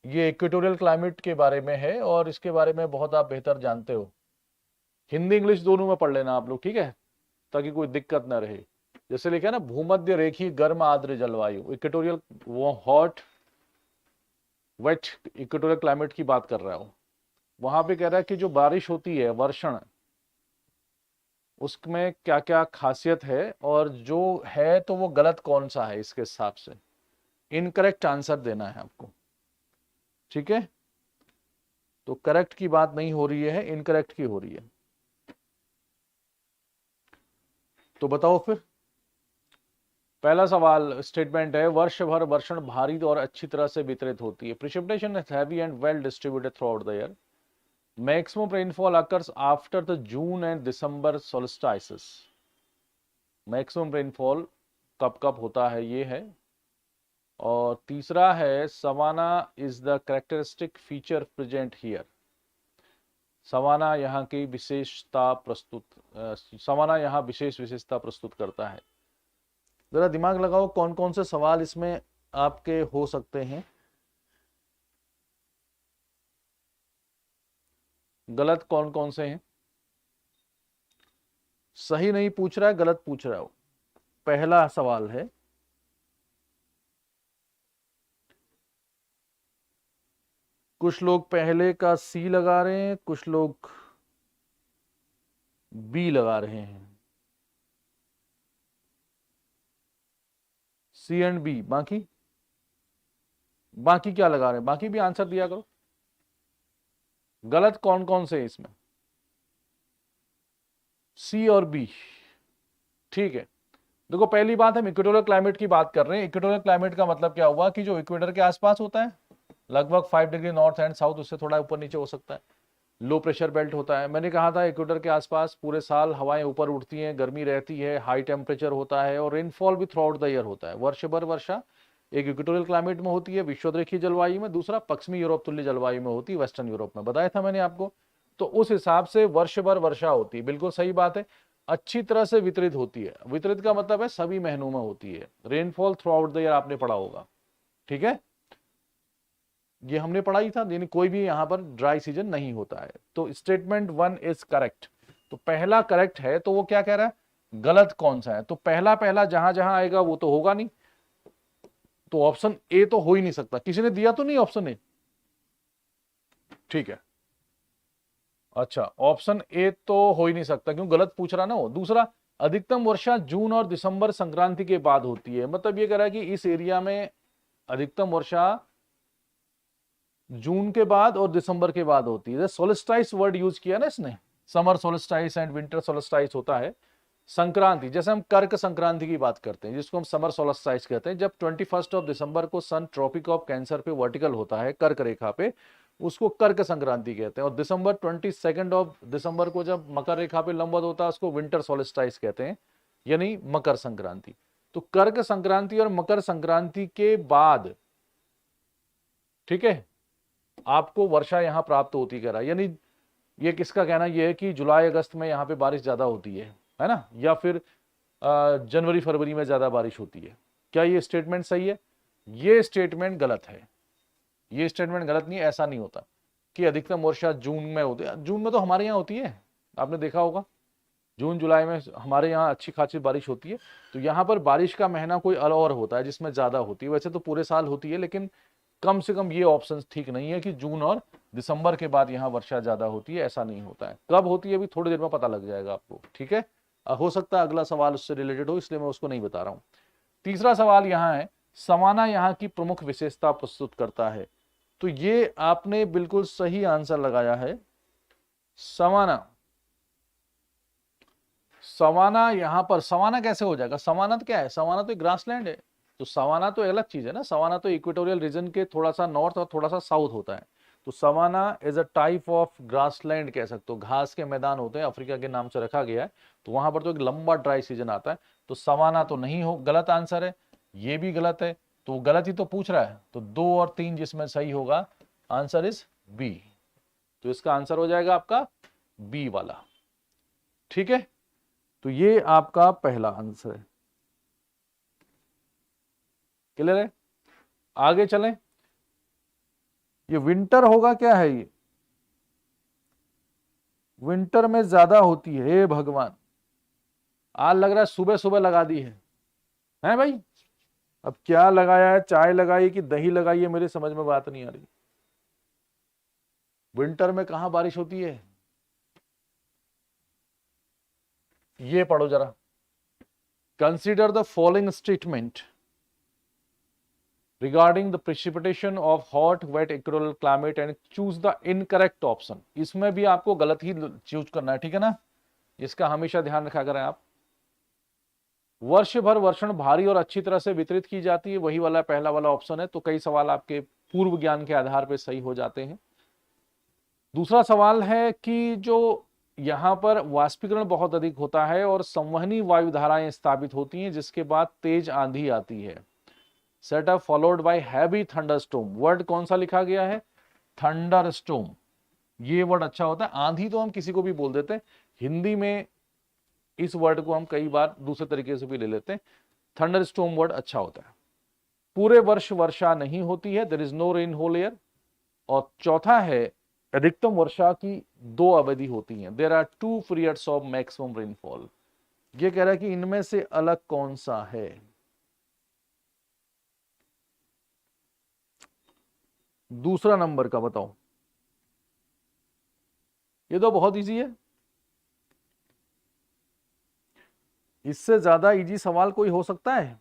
ये equatorial climate के बारे में है और इसके बारे में बहुत आप बेहतर जानते हो। हिंदी इंग्लिश दोनों में पढ़ लेना आप लोग, ठीक है, ताकि कोई दिक्कत ना रहे। जैसे लिखा है ना, भूमध्य रेखीय गर्म आर्द्र जलवायु, इक्वेटोरियल, वो हॉट वेट इक्वेटोरियल क्लाइमेट की बात कर रहा हूं। वहां पे कह रहा है कि जो बारिश होती है, वर्षण, उसमें क्या क्या खासियत है, और जो है तो वो गलत कौन सा है इसके हिसाब से। इनकरेक्ट आंसर देना है आपको, ठीक है। तो करेक्ट की बात नहीं हो रही है, इनकरेक्ट की हो रही है। तो बताओ फिर। पहला सवाल स्टेटमेंट है, वर्ष भर वर्षण भारी और अच्छी तरह से वितरित होती है। Precipitation is heavy and well distributed throughout the year. Maximum rainfall occurs after the June and December solstices. Maximum rainfall कब कब होता है, ये है। और तीसरा है, savanna is the characteristic feature present here. Savanna यहाँ की विशेषता प्रस्तुत, सवाना यहाँ विशेष विशेषता प्रस्तुत करता है। जरा दिमाग लगाओ कौन कौन से सवाल इसमें आपके हो सकते हैं। गलत कौन कौन से हैं? सही नहीं पूछ रहा है, गलत पूछ रहा हो। पहला सवाल है, कुछ लोग पहले का सी लगा रहे हैं, कुछ लोग बी लगा रहे हैं। सी एंड बी, बाकी बाकी क्या लगा रहे हैं? बाकी भी आंसर दिया करो। गलत कौन कौन से इसमें? सी और बी, ठीक है। देखो, पहली बात, हम इक्वेटोरियल क्लाइमेट की बात कर रहे हैं। इक्वेटोरियल क्लाइमेट का मतलब क्या हुआ कि जो इक्वेटर के आसपास होता है, लगभग 5 डिग्री नॉर्थ एंड साउथ, उससे थोड़ा ऊपर नीचे हो सकता है, लो प्रेशर बेल्ट होता है। मैंने कहा था इक्वेटर के आसपास पूरे साल हवाएं ऊपर उठती हैं, गर्मी रहती है, हाई टेम्परेचर होता है, और रेनफॉल भी थ्रू आउट द ईयर होता है, वर्ष भर वर्षा। एक इक्वेटोरियल क्लाइमेट में होती है, विषुवत जलवायु में। दूसरा पश्चिमी यूरोप तुल्य जलवायु में होती है, वेस्टर्न यूरोप में, बताया था मैंने आपको। तो उस हिसाब से वर्ष भर वर्षा होती है, बिल्कुल सही बात है। अच्छी तरह से वितरित होती है, वितरित का मतलब है सभी महीनों में होती है। Rainfall through out the year आपने पढ़ा होगा, ठीक है, ये हमने पढ़ा ही था। यानी कोई भी यहां पर ड्राई सीजन नहीं होता है। तो स्टेटमेंट 1 इज करेक्ट। तो पहला करेक्ट है, तो वो क्या कह रहा है, गलत कौन सा है? तो पहला पहला जहां जहां आएगा वो तो होगा नहीं, तो ऑप्शन ए तो हो ही नहीं सकता। किसी ने दिया तो नहीं ऑप्शन ए? ठीक है, अच्छा, ऑप्शन ए तो हो ही नहीं सकता, क्यों? गलत पूछ रहा ना वो। दूसरा, अधिकतम वर्षा जून और दिसंबर संक्रांति के बाद होती है। मतलब ये कह रहा है कि इस एरिया में अधिकतम वर्षा जून के बाद और दिसंबर के बाद होती है। सोलिस्टाइस वर्ड यूज किया ना इसने, समर सोलिस्टाइस एंड विंटर सोलिस्टाइस होता है। संक्रांति, जैसे हम कर्क संक्रांति की बात करते हैं, जिसको हम समर सोलिस्टाइस कहते हैं, जब 21 ऑफ दिसंबर को सन ट्रॉपिक ऑफ कैंसर पे वर्टिकल होता है, कर्क रेखा पे, उसको कर्क संक्रांति कहते हैं। और दिसंबर 22 ऑफ दिसंबर को जब मकर रेखा पे लंबवत होता है, उसको विंटर सोलिस्टाइस कहते हैं, यानी मकर संक्रांति। तो कर्क संक्रांति और मकर संक्रांति के बाद, ठीक है, आपको वर्षा यहां प्राप्त होती कह रहा है। यानी ये किसका कहना ये है कि जुलाई अगस्त में यहां पे बारिश ज्यादा होती है ना, या फिर जनवरी फरवरी में ज्यादा बारिश होती है। क्या ये स्टेटमेंट सही है? ये स्टेटमेंट गलत है। ये स्टेटमेंट गलत नहीं है। ऐसा नहीं होता कि अधिकतम वर्षा जून में होती है। जून में तो हमारे यहाँ होती है, आपने देखा होगा, जून जुलाई में हमारे यहाँ अच्छी खासी बारिश होती है। तो यहाँ पर बारिश का महीना कोई और होता है जिसमें ज्यादा होती है। वैसे तो पूरे साल होती है, लेकिन कम से कम ये ऑप्शन ठीक नहीं है कि जून और दिसंबर के बाद यहाँ वर्षा ज्यादा होती है। ऐसा नहीं होता है। कब होती है अभी थोड़ी देर में पता लग जाएगा आपको, ठीक है। हो सकता है अगला सवाल उससे रिलेटेड हो, इसलिए मैं उसको नहीं बता रहा हूं। तीसरा सवाल यहाँ है, सवाना यहाँ की प्रमुख विशेषता प्रस्तुत करता है। तो ये आपने बिल्कुल सही आंसर लगाया है। सवाना, सवाना यहां पर, सवाना कैसे हो जाएगा? सवाना तो क्या है? सवाना तो ग्रासलैंड है। तो सवाना तो अलग चीज है ना। सवाना तो इक्वेटोरियल रीजन के थोड़ा सा नॉर्थ और थोड़ा सा साउथ होता है। तो savanna is a type of grassland कह सकते हो। घास के मैदान होते हैं, अफ्रीका के नाम से रखा गया है। तो वहां पर तो एक लंबा ड्राई सीजन आता है। तो सवाना तो नहीं हो, गलत आंसर है। ये भी गलत है। तो वो गलत ही तो पूछ रहा है। तो 2 और 3 जिसमें सही होगा, आंसर इज बी। तो इसका आंसर हो जाएगा आपका बी वाला, ठीक है। तो ये आपका पहला आंसर है। क्लियर है? आगे चलें। ये विंटर होगा क्या है, ये विंटर में ज्यादा होती है। हे भगवान, आज लग रहा है सुबह सुबह लगा दी है भाई। अब क्या लगाया है, चाय लगाई कि दही लगाई है, मेरे समझ में बात नहीं आ रही। विंटर में कहां बारिश होती है, ये पढ़ो जरा। Consider the following statement regarding the precipitation of hot wet equatorial climate and choose the incorrect option। इसमें भी आपको गलत ही चूज करना है, ठीक है ना, इसका हमेशा ध्यान रखा करें आप। वर्ष भर वर्षण भारी और अच्छी तरह से वितरित की जाती है, वही वाला पहला वाला ऑप्शन है। तो कई सवाल आपके पूर्व ज्ञान के आधार पर सही हो जाते हैं। दूसरा सवाल है कि जो यहां पर वाष्पीकरण बहुत अधिक होता है और संवहनी वायु धाराएं स्थापित होती हैं, जिसके बाद तेज आंधी आती है। Set up followed by heavy thunderstorm. Word कौन सा लिखा गया है, थंडरस्टॉर्म। ये वर्ड अच्छा होता है। आंधी तो हम किसी को भी बोल देते हैं, हिंदी में इस वर्ड को हम कई बार दूसरे तरीके से भी ले लेते हैं। थंडरस्टॉर्म वर्ड अच्छा होता है। पूरे वर्ष वर्षा नहीं होती है, there is no rain whole year. और चौथा है अधिकतम वर्षा की 2 अवधि होती हैं, there are 2 periods of maximum rainfall. ये कह रहा है कि इनमें से अलग कौन सा है। दूसरा नंबर का बताओ, ये तो बहुत इजी है। इससे ज्यादा इजी सवाल कोई हो सकता है?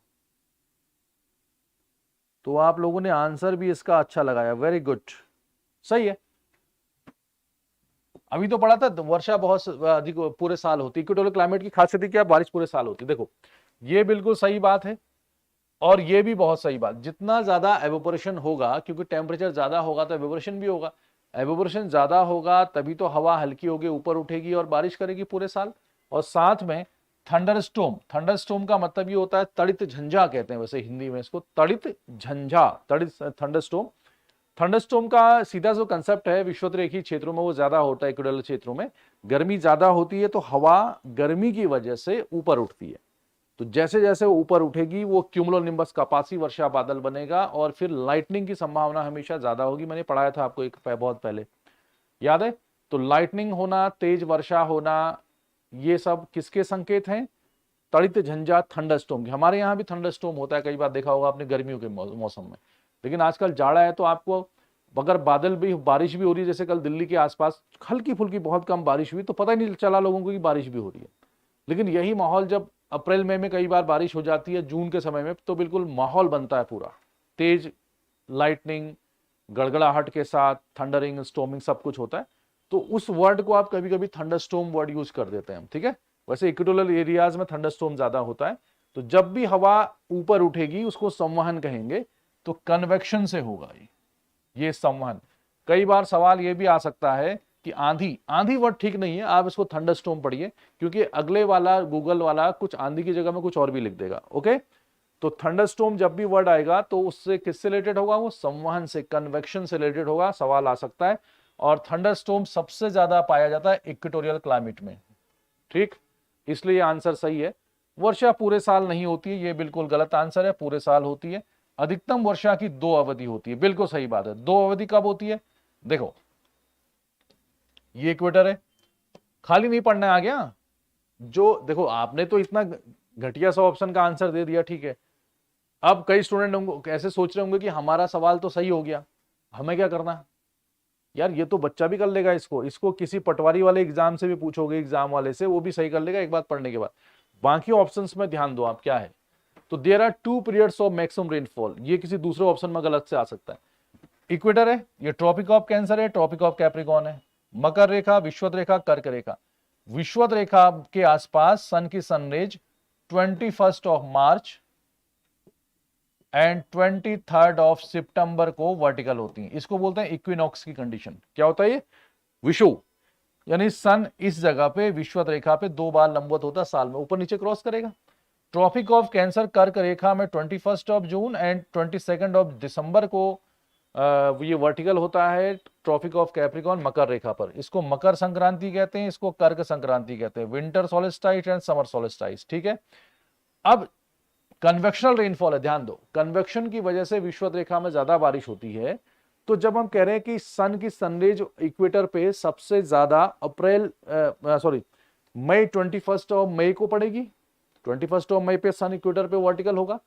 तो आप लोगों ने आंसर भी इसका अच्छा लगाया, वेरी गुड, सही है। अभी तो पढ़ा था वर्षा बहुत अधिक पूरे साल होती है। इक्वेटोरियल क्लाइमेट की खासियत क्या, बारिश पूरे साल होती है। देखो ये बिल्कुल सही बात है, और ये भी बहुत सही बात। जितना ज्यादा एवोपोरेशन होगा, क्योंकि टेम्परेचर ज्यादा होगा तो एवोपोरेशन भी होगा। एवोपोरेशन ज्यादा होगा तभी तो हवा हल्की होगी, ऊपर उठेगी और बारिश करेगी पूरे साल। और साथ में थंडरस्टॉर्म, थंडरस्टॉर्म का मतलब ये होता है तड़ित झंझा कहते हैं वैसे हिंदी में इसको, तड़ित झंझा, तड़ित थंडरस्टॉर्म। थंडरस्टॉर्म का सीधा जो कंसेप्ट है, विषुवतरेखीय क्षेत्रों में वो ज्यादा होता है, इक्वेटोरियल क्षेत्रों में गर्मी ज्यादा होती है तो हवा गर्मी की वजह से ऊपर उठती है। तो जैसे जैसे ऊपर उठेगी वो क्यूमुलोनिम्बस कपासी वर्षा बादल बनेगा, और फिर लाइटनिंग की संभावना हमेशा ज्यादा होगी। मैंने पढ़ाया था आपको एक बहुत पहले, याद है? तो लाइटनिंग होना, तेज वर्षा होना, ये सब किसके संकेत हैं? तड़ित झंझा, थंडरस्टॉर्म के। हमारे यहाँ भी थंडरस्टॉर्म होता है, कई बार देखा होगा आपने गर्मियों के मौसम में। लेकिन आजकल जाड़ा है तो आपको अगर बादल भी, बारिश भी हो रही है, जैसे कल दिल्ली के आसपास हल्की फुल्की बहुत कम बारिश हुई तो पता ही नहीं चला लोगों को कि बारिश भी हो रही है। लेकिन यही माहौल जब अप्रैल मई में कई बार बारिश हो जाती है, जून के समय में, तो बिल्कुल माहौल बनता है पूरा, तेज लाइटनिंग, गड़गड़ाहट के साथ थंडरिंग, स्टॉर्मिंग सब कुछ होता है। तो उस वर्ड को आप कभी कभी थंडरस्टॉर्म वर्ड यूज कर देते हैं, ठीक है। वैसे इक्वेटोरियल एरियाज में थंडरस्टॉर्म ज्यादा होता है। तो जब भी हवा ऊपर उठेगी उसको संवहन कहेंगे, तो कन्वेक्शन से होगा ये संवहन। कई बार सवाल ये भी आ सकता है कि आंधी, आंधी वर्ड ठीक नहीं है, आप इसको थंडरस्टॉर्म पढ़िए, क्योंकि अगले वाला गूगल वाला कुछ आंधी की जगह में कुछ और भी लिख देगा। ओके, तो थंडरस्टॉर्म जब भी वर्ड आएगा तो उससे किससे रिलेटेड होगा, वो संवहन से, कन्वेक्शन से रिलेटेड होगा, सवाल आ सकता है। और थंडरस्टॉर्म सबसे ज्यादा पाया जाता है इक्वेटोरियल क्लाइमेट में, ठीक, इसलिए आंसर सही है। वर्षा पूरे साल नहीं होती है, ये बिल्कुल गलत आंसर है, पूरे साल होती है। अधिकतम वर्षा की 2 अवधि होती है, बिल्कुल सही बात है। 2 अवधि कब होती है? देखो ये इक्वेटर है, खाली नहीं पढ़ना आ गया। जो देखो आपने तो इतना घटिया सा ऑप्शन का आंसर दे दिया, ठीक है। अब कई स्टूडेंट ऐसे सोच रहे होंगे कि हमारा सवाल तो सही हो गया, हमें क्या करना है? यार ये तो बच्चा भी कर लेगा, इसको किसी पटवारी वाले एग्जाम से भी पूछोगे, एग्जाम वाले से, वो भी सही कर लेगा एक बात पढ़ने के बाद। बाकी ऑप्शंस में ध्यान दो आप क्या है। तो there are 2 periods of maximum rainfall, ये किसी दूसरे ऑप्शन में गलत से आ सकता है। इक्वेटर है, ये ट्रॉपिक ऑफ कैंसर है, ट्रॉपिक ऑफ कैप्रिकॉर्न है। मकर रेखा, विषुवत रेखा, कर्क रेखा। विषुवत रेखा के आसपास सन की सनरेज 21 ऑफ मार्च एंड 23 ऑफ सितंबर को वर्टिकल होती है। इसको बोलते हैं इक्विनॉक्स की कंडीशन। क्या होता है ये? विषुव यानी सन इस जगह पे विषुवत रेखा पे 2 बार लंबवत होता है साल में, ऊपर नीचे क्रॉस करेगा। ट्रॉपिक ऑफ कैंसर कर्क रेखा में 21 of June and 22 of December को ये वर्टिकल होता है। ट्रॉपिक ऑफ कैप्रिकॉर्न मकर रेखा पर, इसको मकर संक्रांति कहते हैं, इसको कर्क संक्रांति कहते हैं। विंटर सोलिस्टाइस एंड समर सोलिस्टाइस, ठीक है। अब कन्वेक्शनल रेनफॉल है, ध्यान दो, कन्वेक्शन की वजह से विषुवत रेखा में ज्यादा बारिश होती है, तो जब हम कह रहे हैं कि सन की सनरेज इक्वेटर पे सबसे ज्यादा मई 21 ऑफ मई को पड़ेगी, 21 ऑफ मई पे सन इक्वेटर पे वर्टिकल होगा,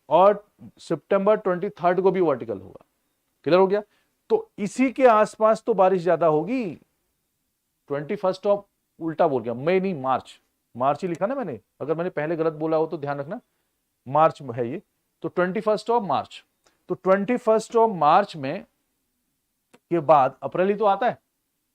और सितंबर 23 को भी वर्टिकल होगा। क्लियर हो गया? तो इसी के आसपास तो बारिश ज्यादा होगी। 21 ऑफ, उल्टा बोल गया, मई नहीं, मार्च ही लिखा ना मैंने, अगर मैंने पहले गलत बोला हो तो ध्यान रखना, मार्च है ये। तो 21 ऑफ मार्च, तो 21 ऑफ मार्च में के बाद अप्रैल ही तो आता है,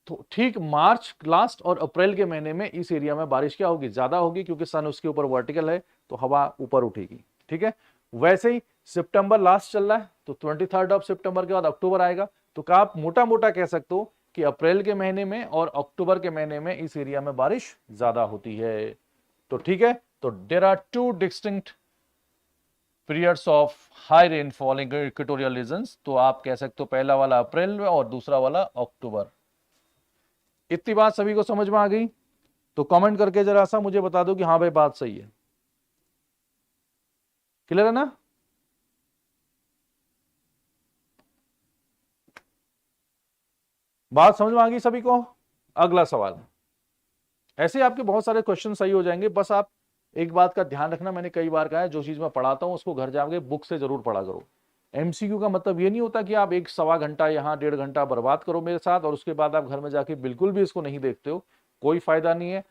तो ठीक मार्च लास्ट और अप्रैल के महीने में इस एरिया में बारिश क्या होगी, ज्यादा होगी, क्योंकि सन उसके ऊपर वर्टिकल है तो हवा ऊपर उठेगी। ठीक है, वैसे ही सितंबर लास्ट चल रहा है, तो 23 ऑफ सितंबर के बाद अक्टूबर आएगा, तो क्या आप मोटा मोटा कह सकते हो कि अप्रैल के महीने में और अक्टूबर के महीने में इस एरिया में बारिश ज्यादा होती है। तो ठीक है, तो there are two distinct periods of high rainfall in equatorial regions. तो आप कह सकते हो पहला वाला अप्रैल में और दूसरा वाला अक्टूबर। इतनी बात सभी को समझ में आ गई? तो कमेंट करके जरा सा मुझे बता दो कि हाँ भाई बात सही है। क्लियर है ना? बात समझ में आ गई सभी को? अगला सवाल। ऐसे आपके बहुत सारे क्वेश्चन सही हो जाएंगे, बस आप एक बात का ध्यान रखना, मैंने कई बार कहा है, जो चीज मैं पढ़ाता हूं उसको घर जाके बुक से जरूर पढ़ा करो। एमसीक्यू का मतलब ये नहीं होता कि आप एक सवा घंटा यहाँ 1.5 घंटा बर्बाद करो मेरे साथ और उसके बाद आप घर में जाके बिल्कुल भी इसको नहीं देखते हो, कोई फायदा नहीं है।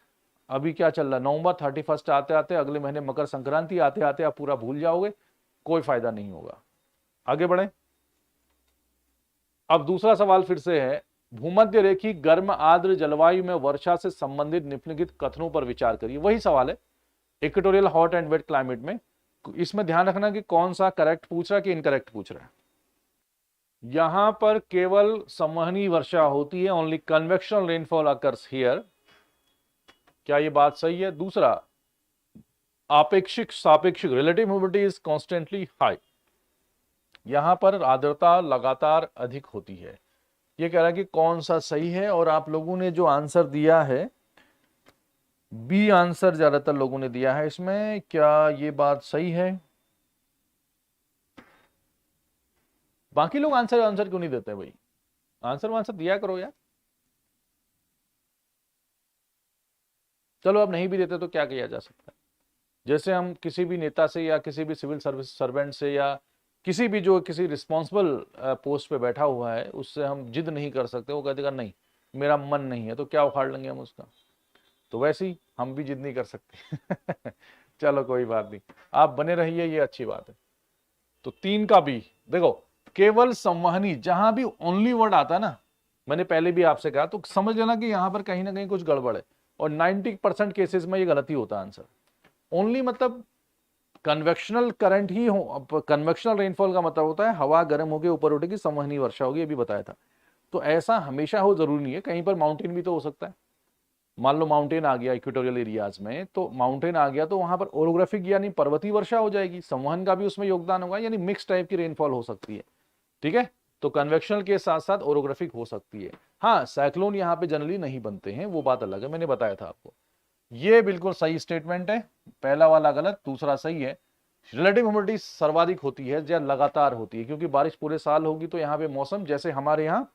अभी क्या चल रहा है, नवंबर 31 आते आते, अगले महीने मकर संक्रांति आते आते आप पूरा भूल जाओगे, कोई फायदा नहीं होगा। आगे बढ़े। अब दूसरा सवाल फिर से है, भूमध्य रेखी गर्म आर्द्र जलवायु में वर्षा से संबंधित निम्नलिखित कथनों पर विचार करिए। वही सवाल है, equatorial hot and wet climate में। इसमें ध्यान रखना कि कौन सा करेक्ट पूछ रहा है कि इनकरेक्ट पूछ रहा है। यहां पर केवल संवहनी वर्षा होती है, only convectional rainfall occurs here. क्या ये बात सही है? दूसरा, आपेक्षिक सापेक्षिक relative humidity is constantly high, यहां पर आर्द्रता लगातार अधिक होती है। ये कह रहा है कि कौन सा सही है, और आप लोगों ने जो आंसर दिया है, बी आंसर ज्यादातर लोगों ने दिया है इसमें। क्या ये बात सही है? बाकी लोग आंसर क्यों नहीं देते भाई? आंसर दिया करो यार। चलो अब नहीं भी देते तो क्या किया जा सकता है। जैसे हम किसी भी नेता से या किसी भी सिविल सर्विस सर्वेंट से या किसी भी जो किसी रिस्पॉन्सिबल पोस्ट पे बैठा हुआ है उससे हम जिद नहीं कर सकते। वो कह देगा नहीं मेरा मन नहीं है, तो क्या उखाड़ लेंगे हम उसका? तो वैसे ही हम भी जिद नहीं कर सकते। चलो कोई बात नहीं, आप बने रहिए, ये अच्छी बात है। तो 3 का भी देखो, केवल संवहनी, जहां भी ओनली वर्ड आता है ना, मैंने पहले भी आपसे कहा, तो समझ लेना कि यहां पर कहीं ना कहीं कुछ गड़बड़ है, और 90% केसेस में ये गलती होता है आंसर। ओनली मतलब कन्वेक्शनल करंट ही हो, कन्वेक्शनल रेनफॉल का मतलब होता है हवा गर्म होकर ऊपर उठेगी, संवहनी वर्षा होगी, ये भी बताया था। तो ऐसा हमेशा हो जरूरी नहीं है, कहीं पर माउंटेन भी तो हो सकता है। मान लो माउंटेन आ गया इक्वेटोरियल एरियाज में, तो माउंटेन आ गया तो वहां पर ओरोग्राफिक यानी पर्वतीय वर्षा हो जाएगी, संवहन का भी उसमें योगदान होगा, यानी मिक्स टाइप की रेनफॉल हो सकती है। ठीक है, तो कन्वेक्शनल के साथ साथ ओरोग्राफिक हो सकती है। हाँ, साइक्लोन यहाँ पे जनरली नहीं बनते हैं, वो बात अलग है, मैंने बताया था आपको। ये बिल्कुल सही स्टेटमेंट है, पहला वाला गलत, दूसरा सही है। रिलेटिव ह्यूमिडिटी सर्वाधिक होती है या लगातार होती है, क्योंकि बारिश पूरे साल होगी, तो यहाँ पे मौसम जैसे हमारे यहाँ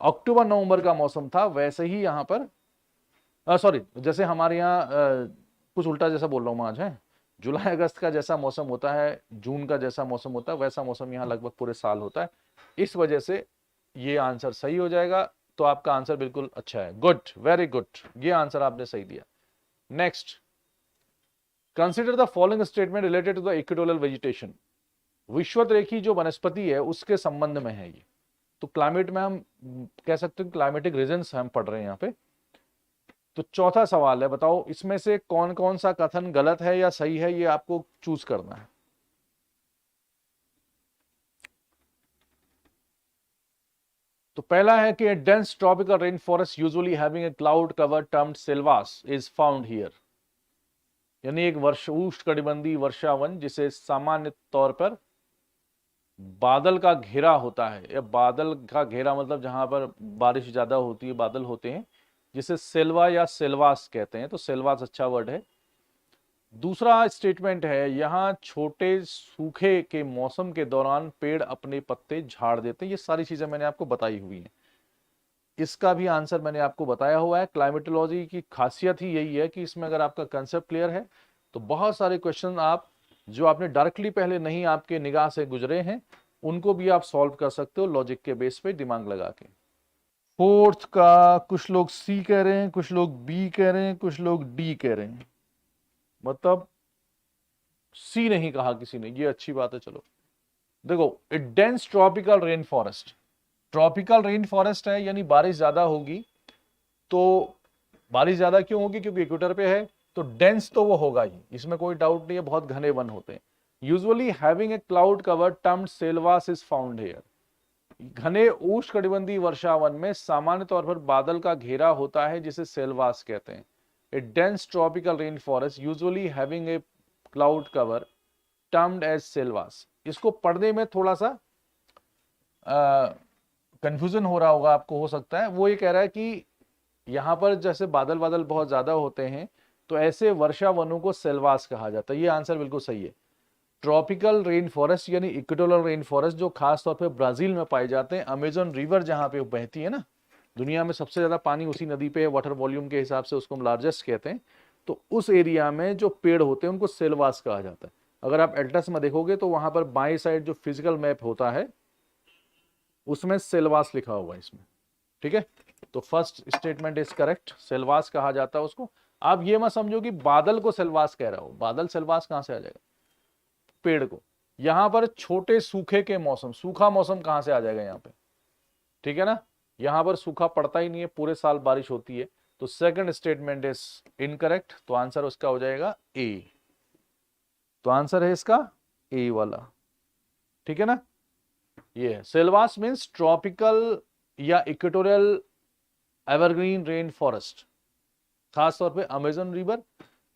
अक्टूबर नवंबर का मौसम था, वैसे ही यहाँ पर सॉरी, जैसे हमारे यहाँ कुछ उल्टा जैसा बोल रहा हूँ मैं आज, है जुलाई अगस्त का जैसा मौसम होता है, जून का जैसा मौसम होता है, वैसा मौसम यहाँ लगभग पूरे साल होता है। इस वजह से ये आंसर सही हो जाएगा। तो आपका आंसर बिल्कुल अच्छा है, गुड, वेरी गुड, ये आंसर आपने सही दिया। Next, consider the following statement related to the equatorial vegetation. विषुवत रेखी जो वनस्पति है उसके संबंध में है ये। तो क्लाइमेट में हम कह सकते हैं क्लाइमेटिक रीजन्स हम पढ़ रहे हैं यहाँ पे। तो चौथा सवाल है, बताओ इसमें से कौन कौन सा कथन गलत है या सही है, ये आपको चूज करना है। तो पहला है कि dense tropical rain forest usually having a cloud cover termed selvas is found here, यानी एक उष्णकटिबंधीय वर्षावन जिसे सामान्य तौर पर बादल का घेरा होता है, या बादल का घेरा मतलब जहां पर बारिश ज्यादा होती है, बादल होते हैं, जिसे सेल्वा या सेल्वास कहते हैं। तो सेल्वास अच्छा वर्ड है। दूसरा स्टेटमेंट है, यहाँ छोटे सूखे के मौसम के दौरान पेड़ अपने पत्ते झाड़ देते हैं। ये सारी चीजें मैंने आपको बताई हुई हैं। इसका भी आंसर मैंने आपको बताया हुआ है। क्लाइमेटोलॉजी की खासियत ही यही है कि इसमें अगर आपका कंसेप्ट क्लियर है तो बहुत सारे क्वेश्चन आप जो आपने डायरेक्टली पहले नहीं आपके निगाह से गुजरे हैं उनको भी आप सॉल्व कर सकते हो लॉजिक के बेस पे दिमाग लगा के। फोर्थ का कुछ लोग सी कह रहे हैं, कुछ लोग बी कह रहे हैं, कुछ लोग डी कह रहे हैं। मतलब सी नहीं कहा किसी ने, ये अच्छी बात है। चलो देखो, ए dense tropical rain forest, tropical rain forest है यानी बारिश ज्यादा होगी। तो बारिश ज्यादा क्यों होगी? क्योंकि इक्वेटर पे है, तो डेंस तो वो होगा ही, इसमें कोई डाउट नहीं है। बहुत घने वन होते हैं। Usually having a cloud cover termed Selvas is found here. घने उष्णकटिबंधीय वर्षा वन में सामान्य तौर पर बादल का घेरा होता है जिसे सेल्वास कहते हैं। A dense tropical rain forest usually having a cloud cover termed as selvas. इसको पढ़ने में थोड़ा सा कंफ्यूजन हो रहा होगा आपको, हो सकता है। वो ये कह रहा है कि यहां पर जैसे बादल बादल बहुत ज्यादा होते हैं तो ऐसे वर्षा वनों को सेल्वास कहा जाता है। ये आंसर बिल्कुल सही है। ट्रॉपिकल रेन फॉरेस्ट यानी इक्वेटोरियल रेन फॉरेस्ट जो खास तौर पे ब्राजील में पाए जाते हैं। अमेजन रिवर जहां पे बहती है ना, दुनिया में सबसे ज्यादा पानी उसी नदी पे है, वाटर वॉल्यूम के हिसाब से उसको हम लार्जेस्ट कहते हैं। तो उस एरिया में जो पेड़ होते हैं उनको सेल्वास कहा जाता है। अगर आप एटलस में देखोगे तो वहां पर बाएं साइड जो फिजिकल मैप होता है उसमें सेल्वास लिखा हुआ है इसमें। ठीक है, तो first statement is correct, Selvas कहा जाता है उसको। आप ये मत समझो कि बादल को सेल्वास कह रहा हो, बादल सेल्वास कहां से आ जाएगा? पेड़ को। यहां पर छोटे सूखे के मौसम, सूखा मौसम कहां से आ जाएगा यहाँ पे? ठीक है ना, यहां पर सूखा पड़ता ही नहीं है, पूरे साल बारिश होती है। तो सेकंड स्टेटमेंट इज इनकरेक्ट, तो आंसर उसका हो जाएगा ए। तो आंसर है इसका ए वाला। ठीक है ना, ये है सेल्वास मीन्स ट्रॉपिकल या इक्वेटोरियल एवरग्रीन रेन फॉरेस्ट। खास तौर पे अमेजन रिवर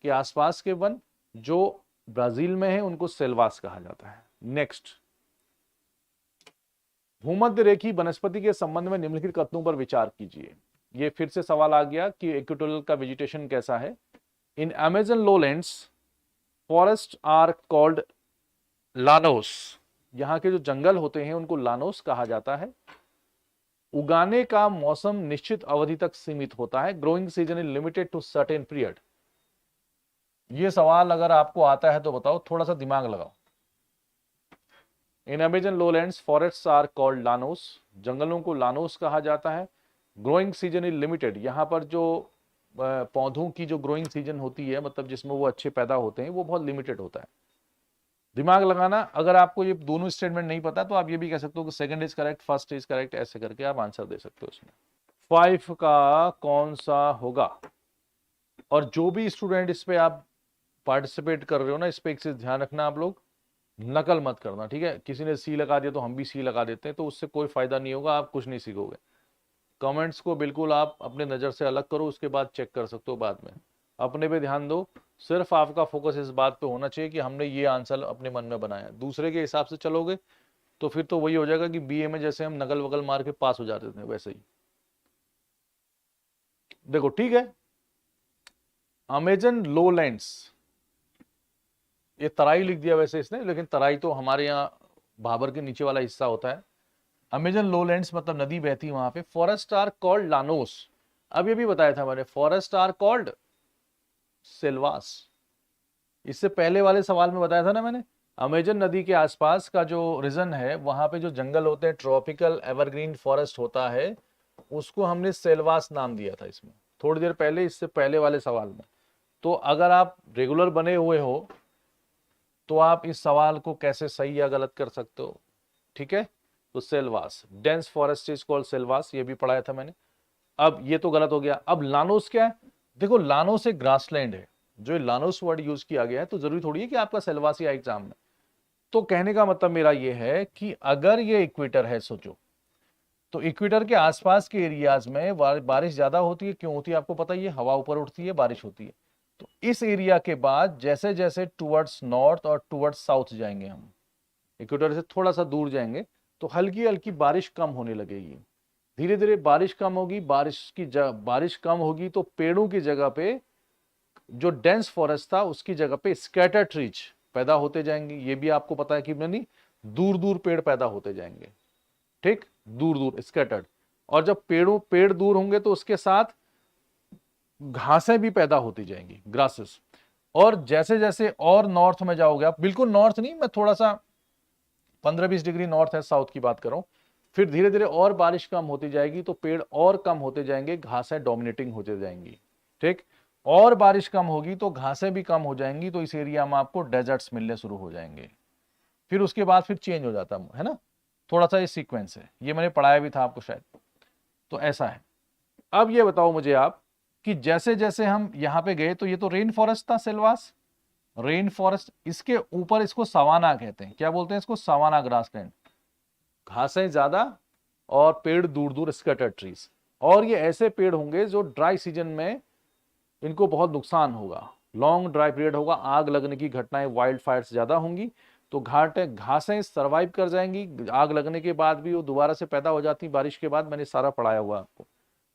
के आसपास के वन जो ब्राजील में है उनको सेल्वास कहा जाता है। नेक्स्ट, भूमध्य रेखी वनस्पति के संबंध में निम्नलिखित कथनों पर विचार कीजिए। ये फिर से सवाल आ गया कि इक्वेटोरियल का वेजिटेशन कैसा है। In Amazon lowlands forest are called llanos. यहाँ के जो जंगल होते हैं उनको लानोस कहा जाता है। उगाने का मौसम निश्चित अवधि तक सीमित होता है। Growing season is limited to certain period. ये सवाल अगर आपको आता है तो बताओ, थोड़ा सा दिमाग लगाओ। In Amazon lowlands forests are called llanos, जंगलों को लानोस कहा जाता है। ग्रोइंग सीजन इज लिमिटेड, यहाँ पर जो पौधों की जो ग्रोइंग सीजन होती है, मतलब जिसमें वो अच्छे पैदा होते हैं, वो बहुत लिमिटेड होता है। दिमाग लगाना, अगर आपको ये दोनों स्टेटमेंट नहीं पता तो आप ये भी कह सकते हो कि second is correct, first is correct, ऐसे करके आप आंसर दे सकते हो इसमें। 5 का कौन सा होगा? और जो भी स्टूडेंट इस पे आप पार्टिसिपेट कर रहे हो ना, इस पे एक चीज ध्यान रखना, आप लोग नकल मत करना। ठीक है, किसी ने सी लगा दिया तो हम भी सी लगा देते हैं, तो उससे कोई फायदा नहीं होगा, आप कुछ नहीं सीखोगे। कमेंट्स को बिल्कुल आप अपने नज़र से अलग करो, उसके बाद चेक कर सकते हो बाद में। अपने पे ध्यान दो, सिर्फ आपका फोकस इस बात पे होना चाहिए कि हमने ये आंसर अपने मन में बनाया। दूसरे के हिसाब से चलोगे तो फिर तो वही हो जाएगा कि बीए में जैसे हम नकल वगल मार के पास हो जाते थे वैसे ही। देखो ठीक है, अमेजन लोलैंड्स, ये तराई लिख दिया वैसे इसने, लेकिन तराई तो हमारे यहाँ भाबर के नीचे वाला हिस्सा होता है। अमेजन लोलैंड्स मतलब नदी बहती है वहां पे। फॉरेस्ट आर कॉल्ड लानोस, अब ये भी बताया था मैंने, फॉरेस्ट आर कॉल्ड सेल्वास। इससे पहले वाले सवाल में बताया था ना मैंने, अमेजन नदी के आसपास का जो रीजन है वहां पे जो जंगल होते हैं, ट्रॉपिकल एवरग्रीन फॉरेस्ट होता है, उसको हमने सेल्वास नाम दिया था इसमें थोड़ी देर पहले, इससे पहले वाले सवाल में। तो अगर आप रेगुलर बने हुए हो तो आप इस सवाल को कैसे सही या गलत कर सकते हो। ठीक है, तो Selvas, dense forest is called Selvas, ये भी पढ़ाया था मैंने। अब ये तो गलत हो गया। अब लानोस क्या है? देखो, लानोस एक ग्रासलैंड है। जो लानोस वर्ड यूज किया गया है तो जरूरी थोड़ी है कि आपका सेल्वास ही आए एग्जाम में। तो कहने का मतलब मेरा ये है कि अगर ये इक्वेटर है, सोचो तो इक्वेटर के आसपास के एरियाज में बारिश ज्यादा होती है। क्यों होती है आपको पता ही है, हवा ऊपर उठती है, बारिश होती है। तो इस एरिया के बाद जैसे जैसे टुवर्ड्स नॉर्थ और टुवर्ड्स साउथ जाएंगे, हम इक्वेटर से थोड़ा सा दूर जाएंगे, तो हल्की हल्की बारिश कम होने लगेगी। धीरे धीरे बारिश कम होगी, बारिश कम होगी तो पेड़ों की जगह पे जो डेंस फॉरेस्ट था उसकी जगह पे स्कैटर ट्रीज पैदा होते जाएंगे। ये भी आपको पता है कि नहीं, दूर दूर पेड़ पैदा होते जाएंगे, ठीक, दूर दूर स्कैटर्ड। और जब पेड़ दूर होंगे तो उसके साथ घासें भी पैदा होती जाएंगी, ग्रासेस। और जैसे जैसे और नॉर्थ में जाओगे आप, बिल्कुल नॉर्थ नहीं, मैं थोड़ा सा 15-20 डिग्री नॉर्थ है साउथ की बात कर रहा हूं, फिर धीरे धीरे और बारिश कम होती जाएगी तो पेड़ और कम होते जाएंगे, घासें डोमिनेटिंग होते जाएंगी, ठीक। और बारिश कम होगी तो घासें भी कम हो जाएंगी, तो इस एरिया में आपको डेजर्ट्स मिलने शुरू हो जाएंगे। फिर उसके बाद फिर चेंज हो जाता है ना, थोड़ा सा ये सीक्वेंस है, ये मैंने पढ़ाया भी था आपको शायद। तो ऐसा है। अब ये बताओ मुझे आप कि जैसे जैसे हम यहां पे गए तो ये तो रेन फॉरेस्ट था, सिल्वास रेन फॉरेस्ट, इसके ऊपर इसको सवाना कहते हैं। क्या बोलते हैं इसको? Savanna grassland. घासें ज्यादा और पेड़ दूर दूर, स्कैटर्ड ट्रीज। और ये ऐसे पेड़ होंगे जो ड्राई सीजन में इनको बहुत नुकसान होगा, लॉन्ग ड्राई पीरियड होगा, आग लगने की घटनाएं, वाइल्ड फायर्स ज्यादा होंगी। तो घासें सर्वाइव कर जाएंगी, आग लगने के बाद भी वो दोबारा से पैदा हो जाती बारिश के बाद, मैंने सारा पढ़ाया हुआ आपको,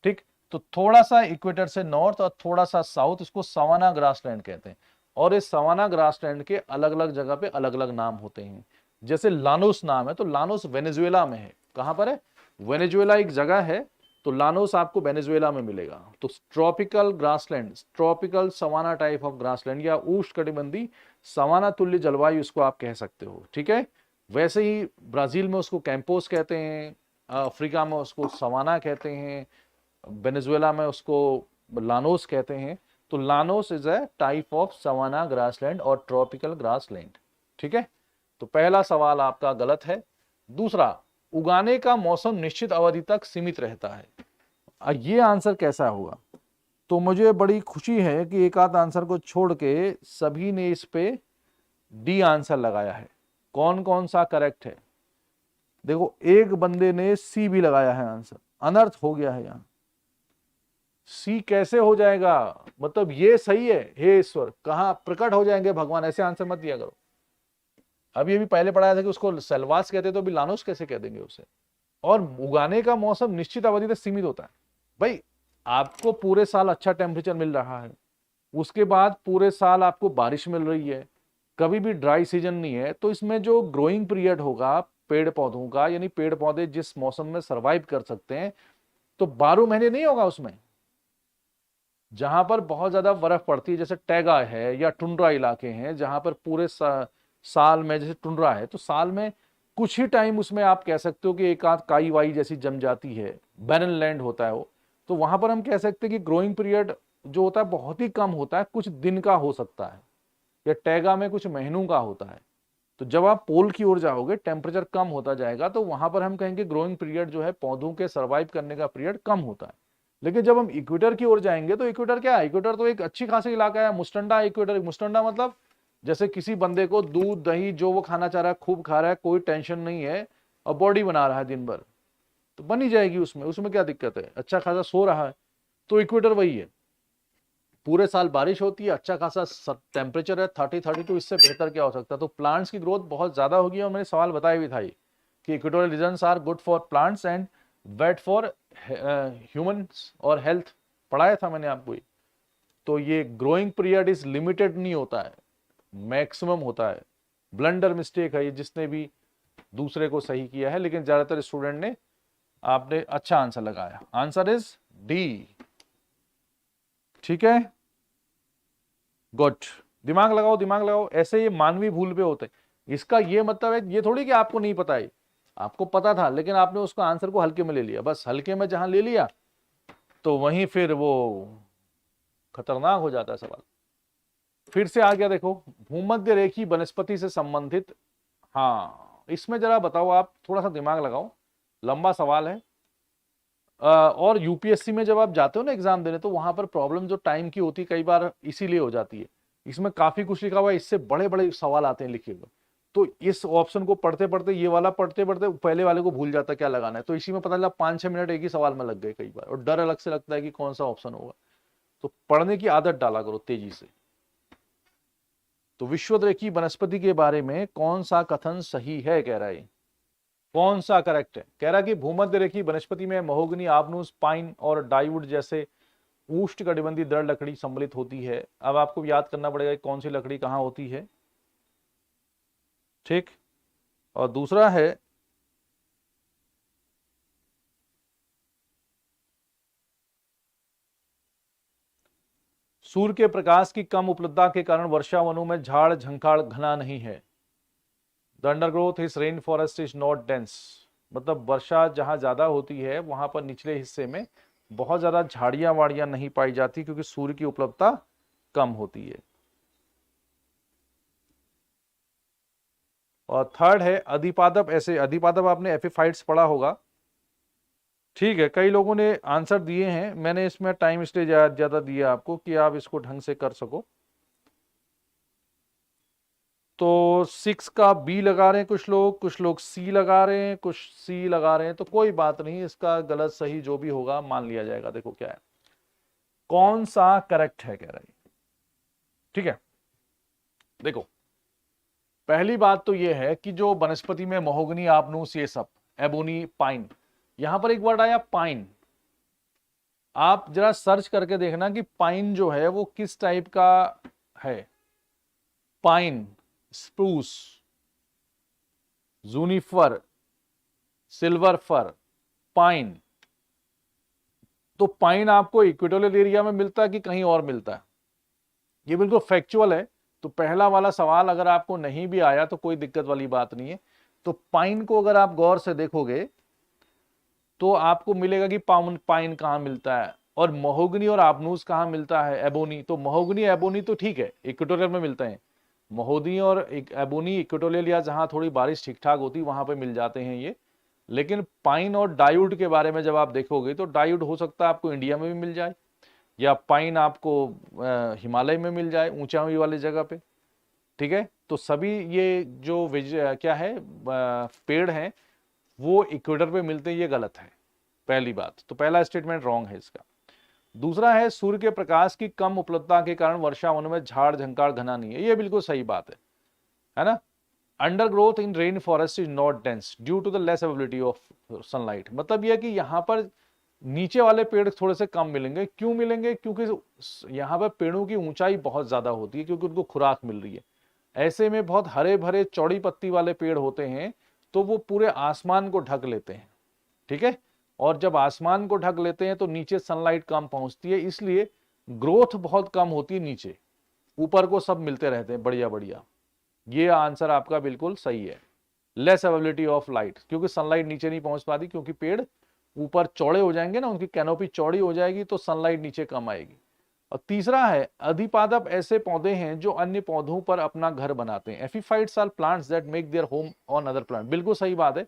ठीक। तो थोड़ा सा इक्वेटर से नॉर्थ और थोड़ा सा साउथ, इसको सवाना ग्रासलैंड कहते हैं। और इस सवाना ग्रासलैंड के अलग अलग जगह पे अलग अलग नाम होते हैं। जैसे लानोस नाम है, तो लानोस वेनेजुएला में है। कहां पर है? वेनेजुएला एक जगह है, तो लानोस आपको वेनेजुएला में मिलेगा। तो tropical grassland, tropical savanna type of grassland या उष्णकटिबंधीय सवाना तुल्य जलवायु इसको आप कह सकते हो, ठीक है। वैसे ही ब्राजील में उसको कैंपोस कहते हैं, अफ्रीका में उसको सवाना कहते हैं, वेनेजुएला में उसको लानोस कहते हैं। तो llanos is a type of savanna grassland और ट्रॉपिकल ग्रासलैंड, ठीक है। तो पहला सवाल आपका गलत है। दूसरा, उगाने का मौसम निश्चित अवधि तक सीमित रहता है। ये आंसर कैसा हुआ? तो मुझे बड़ी खुशी है कि एक आध आंसर को छोड़ के सभी ने इस पे डी आंसर लगाया है। कौन कौन सा करेक्ट है? देखो, एक बंदे ने सी भी लगाया है आंसर, अनर्थ हो गया है यहां। सी कैसे हो जाएगा? मतलब ये सही है, हे ईश्वर कहां प्रकट हो जाएंगे भगवान, ऐसे आंसर मत दिया करो। अभी अभी पहले पढ़ाया था कि उसको सेल्वास कहते, तो अभी लानोस कैसे कह देंगे उसे? और उगाने का मौसम निश्चित अवधि तक सीमित होता है। भाई, आपको पूरे साल अच्छा टेम्परेचर मिल रहा है, उसके बाद पूरे साल आपको बारिश मिल रही है, कभी भी ड्राई सीजन नहीं है, तो इसमें जो ग्रोइंग पीरियड होगा पेड़ पौधों का, यानी पेड़ पौधे जिस मौसम में सरवाइव कर सकते हैं, तो 12 महीने नहीं होगा उसमें। जहां पर बहुत ज्यादा बर्फ पड़ती है, जैसे टैगा है या टुंड्रा इलाके हैं, जहां पर पूरे साल में, जैसे टुंड्रा है तो साल में कुछ ही टाइम उसमें आप कह सकते हो कि एक आध काई वाई जैसी जम जाती है, बैरन लैंड होता है वो, तो वहां पर हम कह सकते हैं कि ग्रोइंग पीरियड जो होता है बहुत ही कम होता है, कुछ दिन का हो सकता है, या टैगा में कुछ महीनों का होता है। तो जब आप पोल की ओर जाओगे, टेम्परेचर कम होता जाएगा, तो वहां पर हम कहेंगे ग्रोइंग पीरियड जो है, पौधों के सर्वाइव करने का पीरियड कम होता है। लेकिन जब हम इक्वेटर की ओर जाएंगे, तो इक्वेटर क्या है? इक्वेटर तो एक अच्छी खासी इलाका है, मुस्टंडा इक्वेटर। मुस्टंडा मतलब जैसे किसी बंदे को दूध दही जो वो खाना चाह रहा है खूब खा रहा है, कोई टेंशन नहीं है, और बॉडी बना रहा है दिन भर, तो बनी जाएगी उसमें, उसमें क्या दिक्कत है? अच्छा खासा सो रहा है, तो इक्वेटर वही है। पूरे साल बारिश होती है, अच्छा खासा टेम्परेचर है, 30-32, इससे बेहतर क्या हो सकता है? तो प्लांट्स की ग्रोथ बहुत ज्यादा होगी। और मैंने सवाल बताया भी था ये कि equatorial regions are good for plants and bad for humans और हेल्थ, पढ़ाया था मैंने आपको ये। तो ये ग्रोइंग पीरियड इज लिमिटेड नहीं होता है, मैक्सिमम होता है। ब्लंडर मिस्टेक है ये, जिसने भी दूसरे को सही किया है, लेकिन ज्यादातर स्टूडेंट ने, आपने अच्छा आंसर लगाया। आंसर इज डी, ठीक है, गुड। दिमाग लगाओ, दिमाग लगाओ, ऐसे ये मानवीय भूल पे होते हैं। इसका ये मतलब है, ये थोड़ी कि आपको नहीं पता है, आपको पता था, लेकिन आपने उसको आंसर को हल्के में ले लिया। बस हल्के में जहां ले लिया तो वहीं फिर वो खतरनाक हो जाता है सवाल। फिर से आ गया, देखो, भूमध्य रेखी वनस्पति से संबंधित। हाँ, इसमें जरा बताओ, आप थोड़ा सा दिमाग लगाओ, लंबा सवाल है। और यूपीएससी में जब आप जाते हो ना एग्जाम देने, तो वहां पर प्रॉब्लम जो टाइम की होती है कई बार इसीलिए हो जाती है। इसमें काफी कुछ लिखा हुआ है, इससे बड़े बड़े सवाल आते हैं लिखे हुए। तो इस ऑप्शन को पढ़ते पढ़ते, ये वाला पढ़ते पढ़ते पहले वाले को भूल जाता क्या लगाना है। तो इसी में पता चला 5-6 मिनट एक ही सवाल में लग गए कई बार, और डर अलग से लगता है कि कौन सा ऑप्शन होगा। तो पढ़ने की आदत डाला करो तेजी से। तो विश्वदरेखी वनस्पति के बारे में कौन सा कथन सही है, कह रहा है, कौन सा करेक्ट है? कह रहा कि भूमध्य रेखी वनस्पति में महोगनी, आबनूस, पाइन और डाइवुड जैसे उष्णकटिबंधीय दृढ़ लकड़ी सम्मिलित होती है। अब आपको याद करना पड़ेगा कि कौन सी लकड़ी कहाँ होती है, ठीक। और दूसरा है सूर्य के प्रकाश की कम उपलब्धता के कारण वर्षा वनों में झाड़ झंखाड़ घना नहीं है। द अंडरग्रोथ इस rain forest is not dense, मतलब वर्षा जहां ज्यादा होती है वहां पर निचले हिस्से में बहुत ज्यादा झाड़ियां वाड़ियां नहीं पाई जाती क्योंकि सूर्य की उपलब्धता कम होती है। और थर्ड है अधिपादप, ऐसे अधिपादप आपने एपिफाइट्स पढ़ा होगा, ठीक है। कई लोगों ने आंसर दिए हैं, मैंने इसमें टाइम इसलिए ज्यादा दिया आपको कि आप इसको ढंग से कर सको। तो 6 का बी लगा रहे हैं कुछ लोग सी लगा रहे हैं, कुछ सी लगा रहे हैं, तो कोई बात नहीं, इसका गलत सही जो भी होगा मान लिया जाएगा। देखो क्या है, कौन सा करेक्ट है कह रहा है, ठीक है। देखो पहली बात तो यह है कि जो वनस्पति में महोगनी, आपनूस, ये सब, एबोनी, पाइन, यहां पर एक वर्ड आया पाइन, आप जरा सर्च करके देखना कि पाइन जो है वो किस टाइप का है। Pine, spruce, juniper, silver fir, pine. तो पाइन आपको इक्वेटोरियल एरिया में मिलता है कि कहीं और मिलता है, ये बिल्कुल फैक्चुअल है। तो पहला वाला सवाल अगर आपको नहीं भी आया तो कोई दिक्कत वाली बात नहीं है। तो पाइन को अगर आप गौर से देखोगे तो आपको मिलेगा कि पाइन कहां मिलता है, और महोगनी और आपनूस कहां मिलता है, एबोनी। तो महोगनी एबोनी तो ठीक है इक्वेटोरियल में मिलते हैं, महोगनी और एबोनी इक्वेटोरियल या जहां थोड़ी बारिश ठीक ठाक होती वहां पे मिल जाते हैं ये। लेकिन पाइन और डाइवुड के बारे में जब आप देखोगे तो डाइवुड हो सकता है आपको इंडिया में भी मिल जाए, या पाइन आपको हिमालय में मिल जाए ऊंचाई वाली जगह पे, ठीक है। तो सभी ये जो क्या है पेड़ हैं वो इक्वेटर पे मिलते हैं, ये गलत है पहली बात। तो पहला स्टेटमेंट रॉन्ग है इसका। दूसरा है सूर्य के प्रकाश की कम उपलब्धता के कारण वर्षा वनों में झाड़ झंकार घना नहीं है, ये बिल्कुल सही बात है ना। Undergrowth in rain forest is not dense due to the less availability of sunlight, मतलब यह कि यहां पर नीचे वाले पेड़ थोड़े से कम मिलेंगे। क्यों मिलेंगे, क्योंकि यहां पर पेड़ों की ऊंचाई बहुत ज्यादा होती है, क्योंकि उनको खुराक मिल रही है। ऐसे में बहुत हरे भरे चौड़ी पत्ती वाले पेड़ होते हैं तो वो पूरे आसमान को ढक लेते हैं, ठीक है। और जब आसमान को ढक लेते हैं तो नीचे सनलाइट कम पहुंचती है, इसलिए ग्रोथ बहुत कम होती है नीचे, ऊपर को सब मिलते रहते हैं बढ़िया बढ़िया। ये आंसर आपका बिल्कुल सही है, लेस अवेबिलिटी ऑफ लाइट, क्योंकि सनलाइट नीचे नहीं पहुंच पाती, क्योंकि पेड़ ऊपर चौड़े हो जाएंगे ना, उनकी कैनोपी चौड़ी हो जाएगी तो सनलाइट नीचे कम आएगी। और तीसरा है अधिपादप ऐसे पौधे हैं जो अन्य पौधों पर अपना घर बनाते हैं। Epiphytes are plants that make their home on other plant, बिल्कुल सही बात है।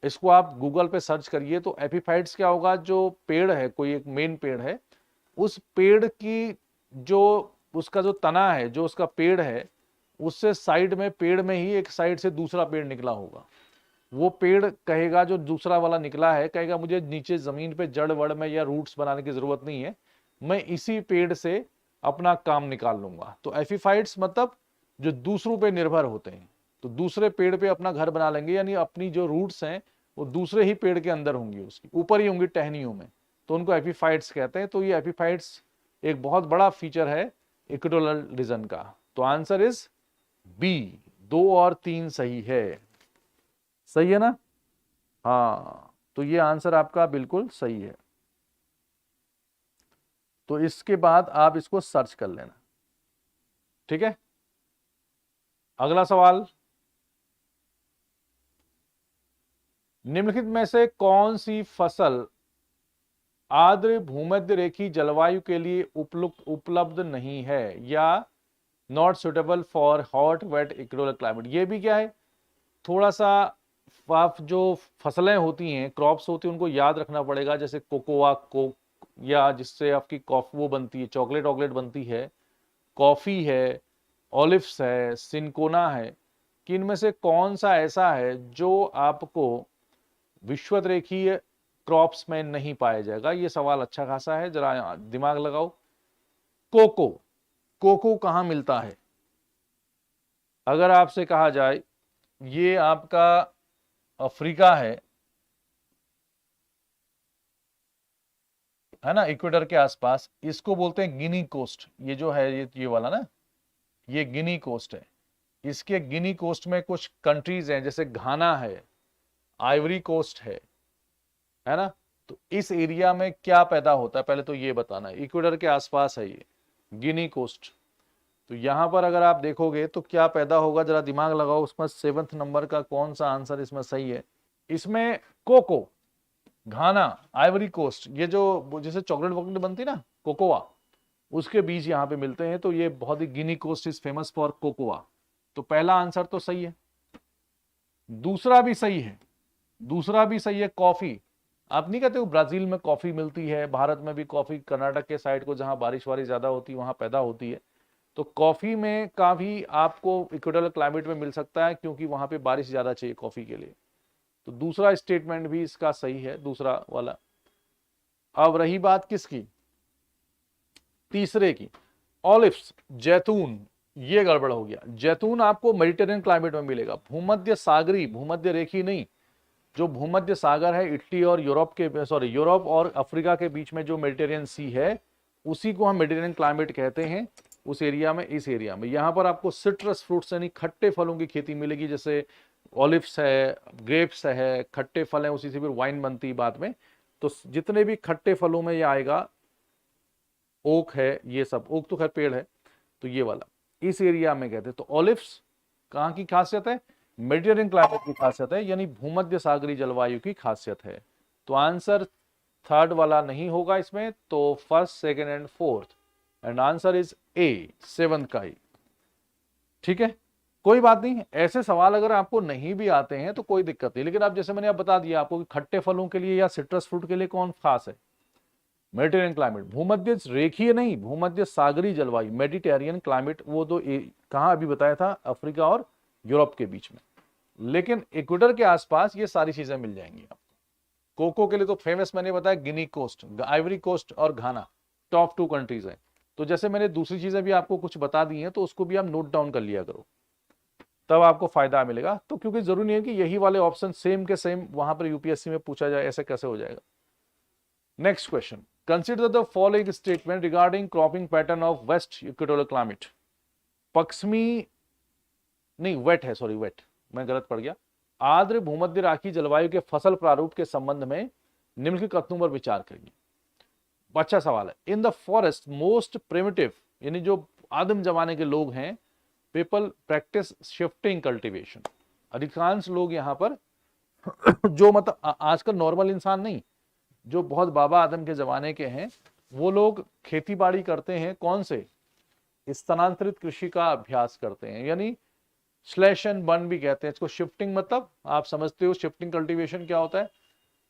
इसको आप गूगल पे सर्च करिए तो एपिफाइट्स क्या होगा, जो पेड़ है, कोई एक मेन पेड़ है, उस पेड़ की जो उसका जो तना है, जो उसका पेड़ है, उससे साइड में पेड़ में ही एक साइड से दूसरा पेड़ निकला होगा। वो पेड़ कहेगा, जो दूसरा वाला निकला है कहेगा मुझे नीचे जमीन पे जड़ वड़ में या रूट्स बनाने की जरूरत नहीं है, मैं इसी पेड़ से अपना काम निकाल लूंगा। तो एफिफाइट्स मतलब जो दूसरों पे निर्भर होते हैं, तो दूसरे पेड़ पे अपना घर बना लेंगे, यानी अपनी जो रूट्स हैं वो दूसरे ही पेड़ के अंदर होंगी, उसकी ऊपर ही होंगी टहनियों में, तो उनको एपिफाइट्स कहते हैं। तो ये एपिफाइट्स एक बहुत बड़ा फीचर है इक्वेटोरियल रीजन का। तो आंसर इज बी, 2 और 3 सही है, सही है ना। हाँ, तो ये आंसर आपका बिल्कुल सही है। तो इसके बाद आप इसको सर्च कर लेना, ठीक है। अगला सवाल, निम्नलिखित में से कौन सी फसल आर्द्र भूमध्य रेखीय जलवायु के लिए उपलब्ध नहीं है, या not suitable for hot wet equatorial climate. ये भी क्या है, थोड़ा सा आप जो फसलें होती हैं, क्रॉप्स होती हैं, उनको याद रखना पड़ेगा। जैसे कोकोआ, या जिससे आपकी कॉफी वो बनती है, चॉकलेट वॉकलेट बनती है, कॉफी है, ऑलिव्स है, सिनकोना है, कि इनमें से कौन सा ऐसा है जो आपको विषुवत रेखीय क्रॉप्स में नहीं पाया जाएगा। ये सवाल अच्छा खासा है, जरा दिमाग लगाओ। कोको, कोको कहां मिलता है, अगर आपसे कहा जाए ये आपका अफ्रीका है, है ना, इक्वेटर के आसपास, इसको बोलते हैं गिनी कोस्ट। ये जो है ये वाला ना, ये गिनी कोस्ट है। इसके गिनी कोस्ट में कुछ कंट्रीज हैं, जैसे घाना है, आइवरी कोस्ट है ना। तो इस एरिया में क्या पैदा होता है पहले तो ये बताना है। इक्वेटर के आसपास है ये गिनी कोस्ट। तो यहां पर अगर आप देखोगे तो क्या पैदा होगा, जरा दिमाग लगाओ उसमें 7वें नंबर का कौन सा आंसर इसमें सही है। इसमें कोको, घाना, आइवरी कोस्ट, ये जो जैसे चॉकलेट वॉकलेट बनती ना, कोकोआ, उसके बीज यहाँ पे मिलते हैं। तो ये बहुत ही, Guinea Coast is famous for cocoa. तो पहला आंसर तो सही है। दूसरा भी सही है, दूसरा भी सही है, कॉफी। आप नहीं कहते हो ब्राजील में कॉफी मिलती है, भारत में भी कॉफी, कर्नाटक के साइड को जहां बारिश वारिश ज्यादा होती है वहां पैदा होती है। तो कॉफी में का भी आपको इक्वेटोरियल क्लाइमेट में मिल सकता है, क्योंकि वहां पे बारिश ज्यादा चाहिए कॉफी के लिए। तो दूसरा स्टेटमेंट भी इसका सही है, दूसरा वाला। अब रही बात किसकी, तीसरे की, ऑलिव्स, जैतून। ये गड़बड़ हो गया। जैतून आपको मेडिटेरियन क्लाइमेट में मिलेगा, भूमध्य सागरी, भूमध्य रेखी नहीं, जो भूमध्य सागर है, इटली और यूरोप के, सॉरी, यूरोप और अफ्रीका के बीच में जो मेडिटेरियन सी है, उसी को हम मेडिटेरियन क्लाइमेट कहते हैं। उस एरिया में, इस एरिया में यहां पर आपको सिट्रस फ्रूट्स यानी खट्टे फलों की खेती मिलेगी, जैसे ऑलिव्स है, ग्रेप्स है, खट्टे फल है, उसी से फिर वाइन बनती है बाद में। तो जितने भी खट्टे फलों में ये आएगा, ओक है, ये सब, ओक तो खैर पेड़ है, तो ये वाला इस एरिया में कहते हैं। तो ऑलिव्स कहाँ की खासियत है, मेडिटेरियन क्लाइमेट की खासियत है, यानी भूमध्य सागरी जलवायु की खासियत है। तो आंसर थर्ड वाला नहीं होगा इसमें, तो first, second and fourth, and answer is a, 7th का ही। ठीक है, कोई बात नहीं, ऐसे सवाल अगर आपको नहीं भी आते हैं तो कोई दिक्कत नहीं, लेकिन अब जैसे मैंने अब बता दिया आपको कि खट्टे फलों के लिए या सिट्रस फ्रूट के लिए कौन खास है, मेडिटेरियन क्लाइमेट, भूमध्य रेखीय नहीं, भूमध्य सागरी जलवायु, मेडिटेरियन क्लाइमेट, वो तो कहां अभी बताया था, अफ्रीका और यूरोप के बीच में। लेकिन इक्वेटर के आसपास ये सारी चीजें मिल जाएंगी आपको। कोको के लिए तो फेमस मैंने बताया गिनी कोस्ट, आइवरी कोस्ट और घाना, टॉप 2 कंट्रीज हैं। तो जैसे मैंने दूसरी चीजें भी आपको कुछ बता दी हैं, तो उसको भी आप नोट डाउन कर लिया करो, तब आपको फायदा मिलेगा। तो क्योंकि जरूरी नहीं है कि यही वाले ऑप्शन सेम के सेम वहां पर यूपीएससी में पूछा जाए, ऐसे कैसे हो जाएगा। Next question, consider the following statement regarding cropping pattern of west equatorial climate. पश्चिमी नहीं, वेट है, सॉरी वेट, मैं गलत पढ़ गया। आर्द्र भूमध्य राखी जलवायु के फसल प्रारूप के संबंध में निम्नलिखित कथनों पर विचार करिए। अच्छा सवाल है। In the forest most primitive, यानी जो आदिम जमाने के लोग हैं, पीपल प्रैक्टिस शिफ्टिंग कल्टीवेशन। अधिकांश लोग यहाँ पर जो मतलब आजकल नॉर्मल इंसान नहीं, जो बहुत बाबा आदम के जमाने के हैं, वो लोग खेती बाड़ी करते हैं, कौन से, स्थानांतरित कृषि का अभ्यास करते हैं, यानी स्लैश एंड बर्न भी कहते हैं इसको। शिफ्टिंग मतलब आप समझते हो, शिफ्टिंग कल्टीवेशन क्या होता है,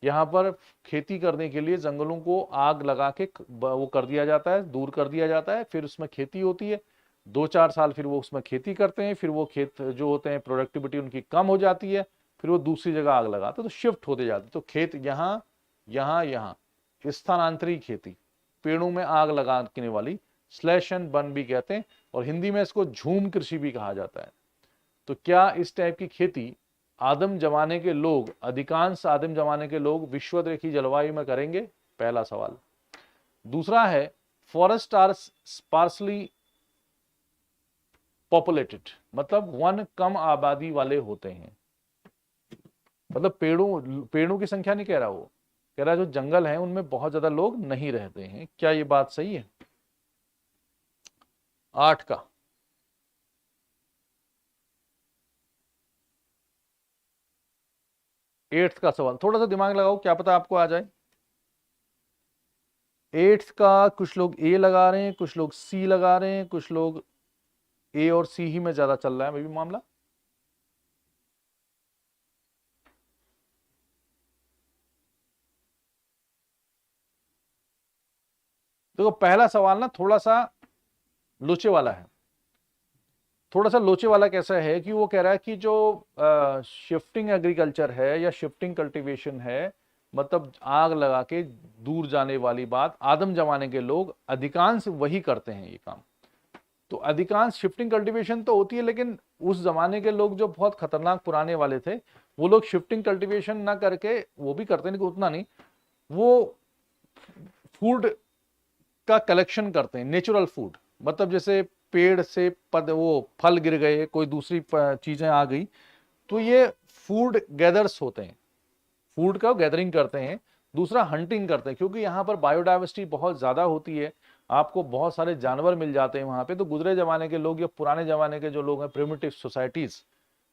यहाँ पर खेती करने के लिए जंगलों को आग लगा के वो कर दिया जाता है, दूर कर दिया जाता है, फिर उसमें खेती होती है, 2-4 साल फिर वो उसमें खेती करते हैं, फिर वो खेत जो होते हैं प्रोडक्टिविटी उनकी कम हो जाती है, फिर वो दूसरी जगह आग लगाते हैं, तो शिफ्ट होते जाते हैं। तो खेत यहाँ यहाँ यहाँ, स्थानांतरित खेती, पेड़ों में आग लगाने वाली, स्लैश एंड बर्न भी कहते हैं, और हिंदी में इसको झूम कृषि भी कहा जाता है। तो क्या इस टाइप की खेती आदिम जमाने के लोग, अधिकांश आदिम जमाने के लोग विश्वरेखी जलवायु में करेंगे? पहला सवाल। दूसरा है, फॉरेस्ट आर स्पार्सली पॉपुलेटेड, मतलब वन कम आबादी वाले होते हैं, मतलब पेड़ों की संख्या नहीं कह रहा, वो कह रहा है जो जंगल है उनमें बहुत ज्यादा लोग नहीं रहते हैं। क्या ये बात सही है? 8 का। एट्थ का सवाल, थोड़ा सा दिमाग लगाओ, क्या पता आपको आ जाए। एट्थ का कुछ लोग ए लगा रहे हैं, कुछ लोग सी लगा रहे हैं, कुछ लोग ए और सी ही में ज्यादा चल रहा है अभी भी मामला। देखो पहला सवाल ना थोड़ा सा लोचे वाला है। थोड़ा सा लोचे वाला कैसा है कि वो कह रहा है कि जो शिफ्टिंग एग्रीकल्चर है या शिफ्टिंग कल्टीवेशन है, मतलब आग लगा के दूर जाने वाली बात, आदम जमाने के लोग अधिकांश वही करते हैं ये काम। तो अधिकांश शिफ्टिंग कल्टीवेशन तो होती है, लेकिन उस जमाने के लोग जो बहुत खतरनाक पुराने वाले थे, वो लोग शिफ्टिंग कल्टीवेशन ना करके, वो भी करते नहीं, उतना नहीं, वो फूड का कलेक्शन करते हैं, नेचुरल फूड, मतलब जैसे पेड़ से वो फल गिर गए, कोई दूसरी चीजें आ गई, तो ये फूड गैदर्स होते हैं, फूड का गैदरिंग करते हैं। दूसरा हंटिंग करते हैं, क्योंकि यहाँ पर बायोडाइवर्सिटी बहुत ज्यादा होती है, आपको बहुत सारे जानवर मिल जाते हैं वहां पे। तो गुजरे जमाने के लोग या पुराने जमाने के जो लोग हैं, प्रिमिटिव सोसाइटीज,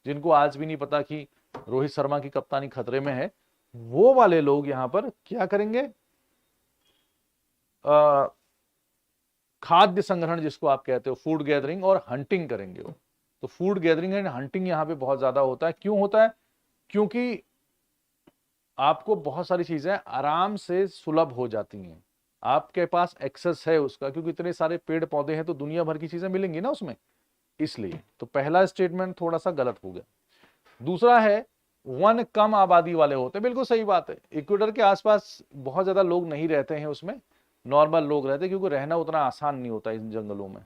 जिनको आज भी नहीं पता कि रोहित शर्मा की कप्तानी खतरे में है, वो वाले लोग यहाँ पर क्या करेंगे, खाद्य संग्रहण जिसको आप कहते हो, फूड गैदरिंग और हंटिंग करेंगे वो। तो फूड गैदरिंग एंड हंटिंग यहाँ पे बहुत ज्यादा होता है। क्यों होता है? क्योंकि आपको बहुत सारी चीजें आराम से सुलभ हो जाती हैं, आपके पास एक्सेस है उसका, क्योंकि इतने सारे पेड़ पौधे हैं तो दुनिया भर की चीजें मिलेंगी ना उसमें, इसलिए। तो पहला स्टेटमेंट थोड़ा सा गलत हो गया। दूसरा है वन कम आबादी वाले होते हैं, बिल्कुल सही बात है। इक्वेटर के आसपास बहुत ज्यादा लोग नहीं रहते हैं, उसमें नॉर्मल लोग रहते हैं, क्योंकि रहना उतना आसान नहीं होता इन जंगलों में।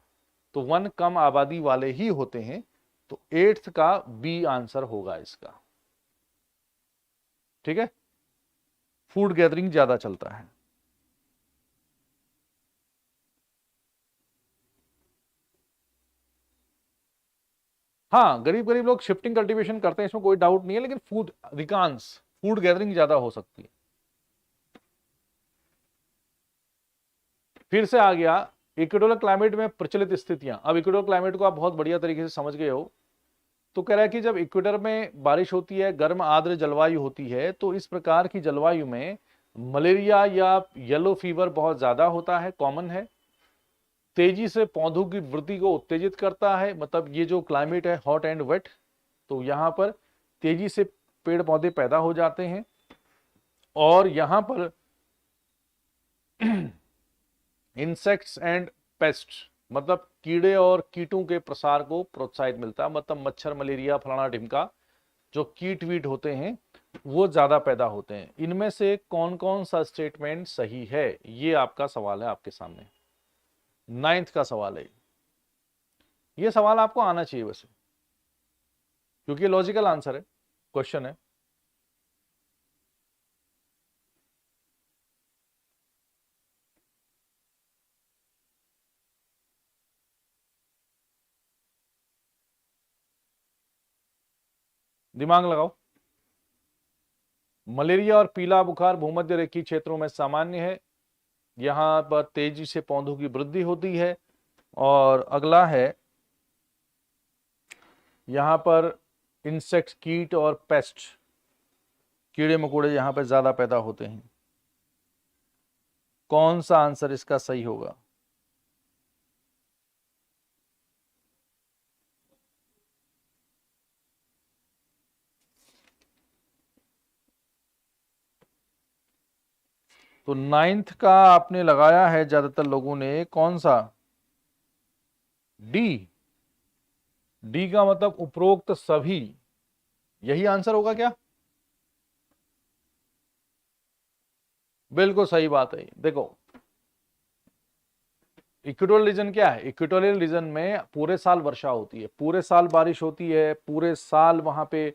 तो वन कम आबादी वाले ही होते हैं। तो 8th का बी आंसर होगा इसका, ठीक है। फूड गैदरिंग ज्यादा चलता है। हाँ, गरीब गरीब लोग शिफ्टिंग कल्टीवेशन करते हैं, इसमें कोई डाउट नहीं है, लेकिन फूड अधिकांश फूड गैदरिंग ज्यादा हो सकती है। फिर से आ गया इक्वेटोरियल क्लाइमेट में प्रचलित स्थितियां। अब इक्वेटोरियल क्लाइमेट को आप बहुत बढ़िया तरीके से समझ गए हो। तो कह रहा है कि जब इक्वेटर में बारिश होती है, गर्म आर्द्र जलवायु होती है, तो इस प्रकार की जलवायु में मलेरिया या येलो फीवर बहुत ज्यादा होता है, कॉमन है। तेजी से पौधों की वृद्धि को उत्तेजित करता है, मतलब ये जो क्लाइमेट है हॉट एंड वेट, तो यहां पर तेजी से पेड़ पौधे पैदा हो जाते हैं। और यहां पर इंसेक्ट्स एंड पेस्ट, मतलब कीड़े और कीटों के प्रसार को प्रोत्साहित मिलता है, मतलब मच्छर, मलेरिया, फलाना ढिमका, जो कीट वीट होते हैं वो ज्यादा पैदा होते हैं। इनमें से कौन कौन सा स्टेटमेंट सही है, ये आपका सवाल है आपके सामने। 9th का सवाल है ये सवाल आपको आना चाहिए वैसे, क्योंकि लॉजिकल आंसर है, क्वेश्चन है। दिमाग लगाओ। मलेरिया और पीला बुखार भूमध्य रेखीय क्षेत्रों में सामान्य है, यहां पर तेजी से पौधों की वृद्धि होती है। और अगला है यहां पर इंसेक्ट, कीट और पेस्ट, कीड़े मकोड़े यहां पर ज्यादा पैदा होते हैं। कौन सा आंसर इसका सही होगा? तो 9th का आपने लगाया है ज्यादातर लोगों ने, कौन सा? डी। डी का मतलब उपरोक्त सभी, यही आंसर होगा क्या? बिल्कुल सही बात है। देखो, इक्वेटोरियल रीजन क्या है? इक्वेटोरियल रीजन में पूरे साल वर्षा होती है, पूरे साल बारिश होती है, पूरे साल वहां पे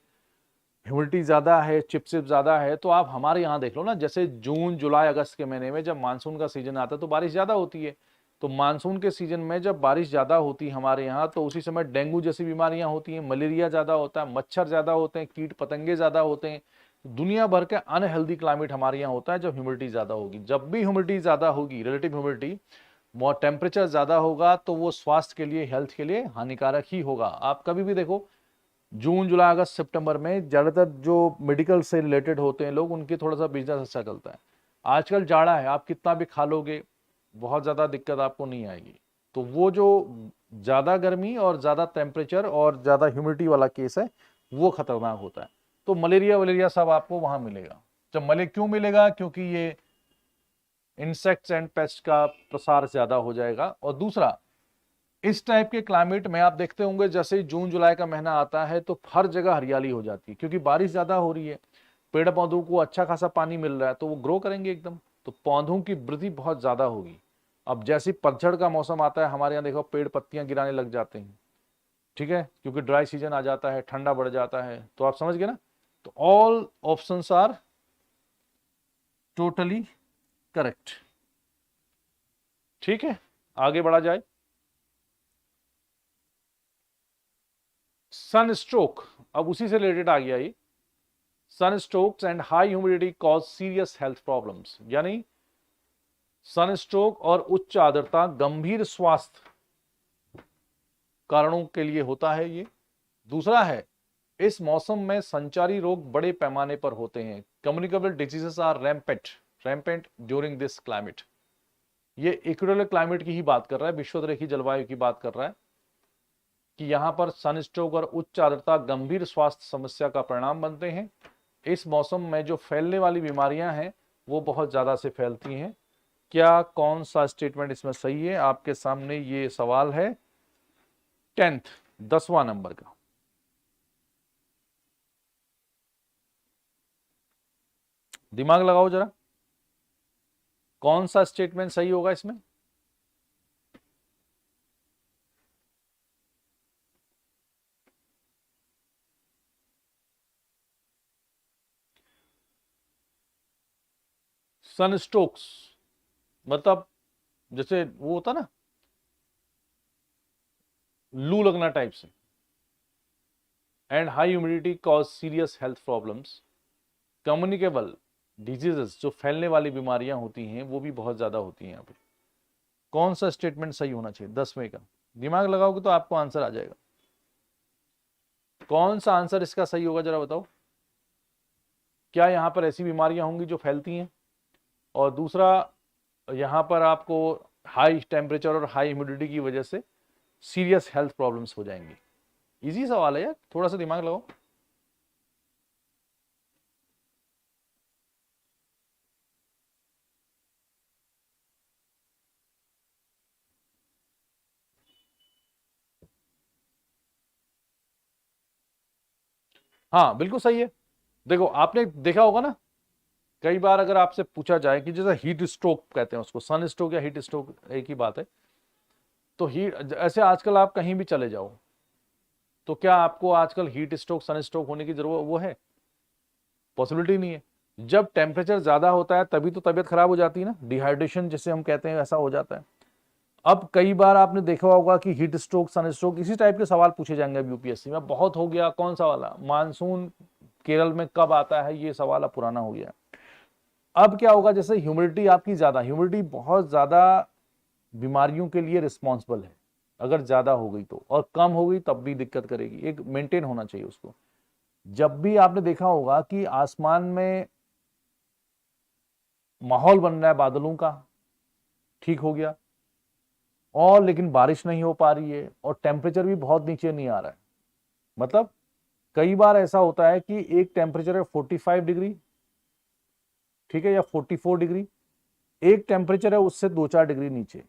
ह्यूमिडिटी ज्यादा है, चिपचिप ज्यादा है। तो आप हमारे यहाँ देख लो ना, जैसे जून जुलाई अगस्त के महीने में जब मानसून का सीजन आता है तो बारिश ज्यादा होती है। तो मानसून के सीजन में जब बारिश ज्यादा होती है हमारे यहाँ, तो उसी समय डेंगू जैसी बीमारियां होती हैं, मलेरिया ज्यादा होता है, मच्छर ज्यादा होते हैं, कीट पतंगे ज्यादा होते हैं। दुनिया भर के अनहेल्दी क्लाइमेट हमारे यहाँ होता है जब ह्यूमिडिटी ज्यादा होगी। जब भी ह्यूमिडिटी ज्यादा होगी, रिलेटिव ह्यूमिडिटी, टेम्परेचर ज्यादा होगा, तो वो स्वास्थ्य के लिए, हेल्थ के लिए हानिकारक ही होगा। आप कभी भी देखो, जून जुलाई अगस्त सितंबर में ज्यादातर जो मेडिकल से रिलेटेड होते हैं लोग, उनकी थोड़ा सा बिजनेस अच्छा चलता है। आजकल जाड़ा है, आप कितना भी खा लोगे बहुत ज्यादा दिक्कत आपको नहीं आएगी। तो वो जो ज्यादा गर्मी और ज्यादा टेम्परेचर और ज्यादा ह्यूमिडिटी वाला केस है, वो खतरनाक होता है। तो मलेरिया वलेरिया सब आपको वहां मिलेगा। जब क्यों मिलेगा? क्योंकि ये इंसेक्ट्स एंड पेस्ट का प्रसार ज्यादा हो जाएगा। और दूसरा, इस टाइप के क्लाइमेट में आप देखते होंगे, जैसे ही जून जुलाई का महीना आता है तो हर जगह हरियाली हो जाती है, क्योंकि बारिश ज्यादा हो रही है, पेड़ पौधों को अच्छा खासा पानी मिल रहा है, तो वो ग्रो करेंगे एकदम, तो पौधों की वृद्धि बहुत ज्यादा होगी। अब जैसे पतझड़ का मौसम आता है हमारे यहाँ, देखो पेड़ पत्तियां गिराने लग जाते हैं, ठीक है, क्योंकि ड्राई सीजन आ जाता है, ठंडा बढ़ जाता है। तो आप समझ गए ना? तो all options are totally correct. ठीक है, आगे बढ़ा जाए। सनस्ट्रोक, अब उसी से रिलेटेड आ गया ये। Sunstrokes and high humidity cause serious health problems, यानी सनस्ट्रोक और उच्च आर्द्रता गंभीर स्वास्थ्य कारणों के लिए होता है ये। दूसरा है, इस मौसम में संचारी रोग बड़े पैमाने पर होते हैं। Communicable diseases are rampant during this climate. ये इक्वेटोरियल क्लाइमेट की ही बात कर रहा है, विश्वरेखी जलवायु की बात कर रहा है कि यहां पर सनस्ट्रोक और उच्च आर्द्रता गंभीर स्वास्थ्य समस्या का परिणाम बनते हैं। इस मौसम में जो फैलने वाली बीमारियां हैं वो बहुत ज्यादा से फैलती हैं। क्या कौन सा स्टेटमेंट इसमें सही है? आपके सामने ये सवाल है 10th 10वां नंबर का। दिमाग लगाओ जरा, कौन सा स्टेटमेंट सही होगा इसमें? सनस्ट्रोक्स मतलब जैसे वो होता ना, लू लगना टाइप से। And high humidity cause serious health problems. Communicable diseases, जो फैलने वाली बीमारियां होती हैं वो भी बहुत ज्यादा होती हैं यहाँ पे। कौन सा स्टेटमेंट सही होना चाहिए 10वें का? दिमाग लगाओगे तो आपको आंसर आ जाएगा। कौन सा आंसर इसका सही होगा जरा बताओ। क्या यहां पर ऐसी बीमारियां होंगी जो फैलती हैं? और दूसरा, यहां पर आपको हाई टेम्परेचर और हाई ह्यूमिडिटी की वजह से सीरियस हेल्थ प्रॉब्लम्स हो जाएंगी। इजी सवाल है यार, थोड़ा सा दिमाग लगाओ। हाँ बिल्कुल सही है। देखो आपने देखा होगा ना, कई बार अगर आपसे पूछा जाए कि जैसे हीट स्ट्रोक कहते हैं उसको, सन स्ट्रोक या हीट स्ट्रोक एक ही बात है। तो हीट, ऐसे आजकल आप कहीं भी चले जाओ तो क्या आपको आजकल हीट स्ट्रोक सन स्ट्रोक होने की जरूरत वो है? पॉसिबिलिटी नहीं है। जब टेम्परेचर ज्यादा होता है तभी तो तबीयत खराब हो जाती है ना, डिहाइड्रेशन जिसे हम कहते हैं ऐसा हो जाता है। अब कई बार आपने देखा होगा कि हीट स्ट्रोक सन स्ट्रोक इसी टाइप के सवाल पूछे जाएंगे अब यूपीएससी में। बहुत हो गया, कौन सा वाला मानसून केरल में कब आता है, ये सवाल अब पुराना हो गया। अब क्या होगा, जैसे ह्यूमिडिटी आपकी ज्यादा, ह्यूमिडिटी बहुत ज्यादा बीमारियों के लिए रिस्पॉन्सिबल है। अगर ज्यादा हो गई तो, और कम हो गई तब भी दिक्कत करेगी। एक मेंटेन होना चाहिए उसको। जब भी आपने देखा होगा कि आसमान में माहौल बन रहा है बादलों का, ठीक हो गया, और लेकिन बारिश नहीं हो पा रही है और टेम्परेचर भी बहुत नीचे नहीं आ रहा है। मतलब कई बार ऐसा होता है कि एक टेम्परेचर है 45 डिग्री, ठीक है, या 44 डिग्री, एक टेम्परेचर है उससे 2-4 डिग्री नीचे।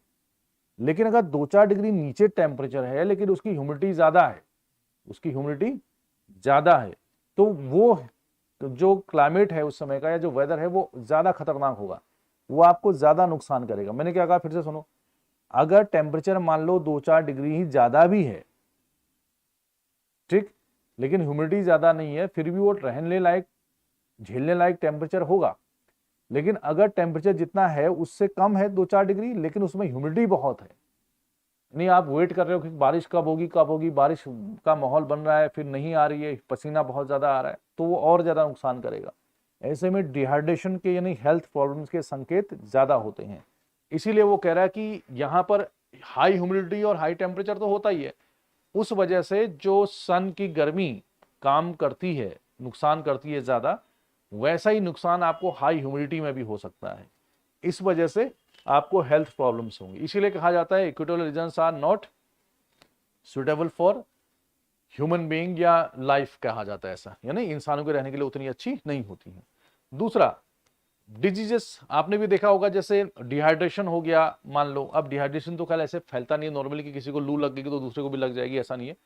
लेकिन अगर 2-4 डिग्री नीचे टेम्परेचर है लेकिन उसकी ह्यूमिडिटी ज्यादा है, उसकी ह्यूमिडिटी ज्यादा है, तो वो जो क्लाइमेट है उस समय का या जो वेदर है वो ज्यादा खतरनाक होगा, वो आपको ज्यादा नुकसान करेगा। मैंने क्या कहा फिर से सुनो, अगर टेम्परेचर मान लो 2-4 डिग्री ही ज्यादा भी है, ठीक, लेकिन ह्यूमिडिटी ज्यादा नहीं है, फिर भी वो रहने लायक, झेलने लायक टेम्परेचर होगा। लेकिन अगर टेम्परेचर जितना है उससे कम है 2-4 डिग्री, लेकिन उसमें ह्यूमिडिटी बहुत है, नहीं आप वेट कर रहे हो कि बारिश कब होगी कब होगी, बारिश का माहौल बन रहा है फिर नहीं आ रही है, पसीना बहुत ज्यादा आ रहा है, तो वो और ज्यादा नुकसान करेगा। ऐसे में डिहाइड्रेशन के यानी हेल्थ प्रॉब्लम्स के संकेत ज्यादा होते हैं। इसीलिए वो कह रहा है कि यहाँ पर हाई ह्यूमिडिटी और हाई टेम्परेचर तो होता ही है, उस वजह से जो सन की गर्मी काम करती है, नुकसान करती है ज्यादा, वैसा ही नुकसान आपको हाई ह्यूमिडिटी में भी हो सकता है। इस वजह से आपको हेल्थ प्रॉब्लम्स होंगी। इसीलिए कहा जाता है equatorial regions are not suitable for human being या लाइफ, कहा जाता है ऐसा, यानी इंसानों के रहने के लिए उतनी अच्छी नहीं होती है। दूसरा, डिजीजेस आपने भी देखा होगा, जैसे डिहाइड्रेशन हो गया, मान लो, अब डिहाइड्रेशन तो खैर ऐसे फैलता नहीं है नॉर्मली कि किसी को लू लग गई तो दूसरे को भी लग जाएगी, ऐसा नहीं है।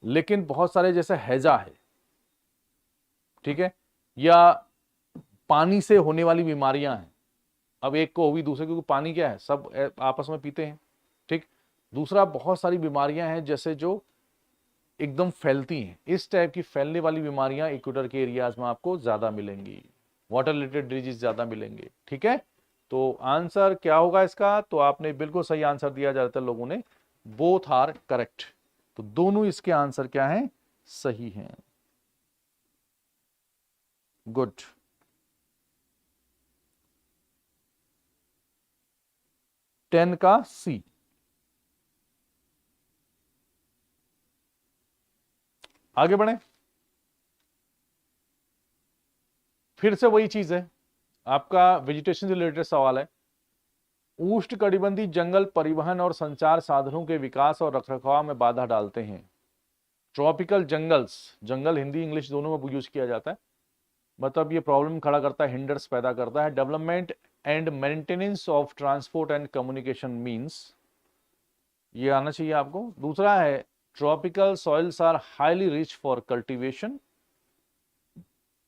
लेकिन बहुत सारे जैसे हैजा है, ठीक है, या पानी से होने वाली बीमारियां हैं। अब एक को होगी दूसरे, क्योंकि पानी क्या है, सब आपस में पीते हैं, ठीक। दूसरा, बहुत सारी बीमारियां हैं जैसे जो एकदम फैलती हैं, इस टाइप की फैलने वाली बीमारियां इक्वेटर के एरियाज में आपको ज्यादा मिलेंगी, वाटर रिलेटेड डिजीज ज्यादा मिलेंगे, ठीक है। तो आंसर क्या होगा इसका? तो आपने बिल्कुल सही आंसर दिया, ज्यादातर लोगों ने बोथ आर करेक्ट। तो दोनों इसके आंसर क्या हैं? सही हैं। गुड। 10 का सी। आगे बढ़े। फिर से वही चीज है, आपका वेजिटेशन से रिलेटेड सवाल है। उष्णकटिबंधीय जंगल परिवहन और संचार साधनों के विकास और रखरखाव में बाधा डालते हैं। ट्रॉपिकल जंगल्स, जंगल हिंदी इंग्लिश दोनों में यूज किया जाता है, मतलब ये प्रॉब्लम खड़ा करता है, हिंडर्स पैदा करता है। Development and maintenance of transport and communication means, ये आना चाहिए आपको। दूसरा है tropical soils are highly rich for cultivation.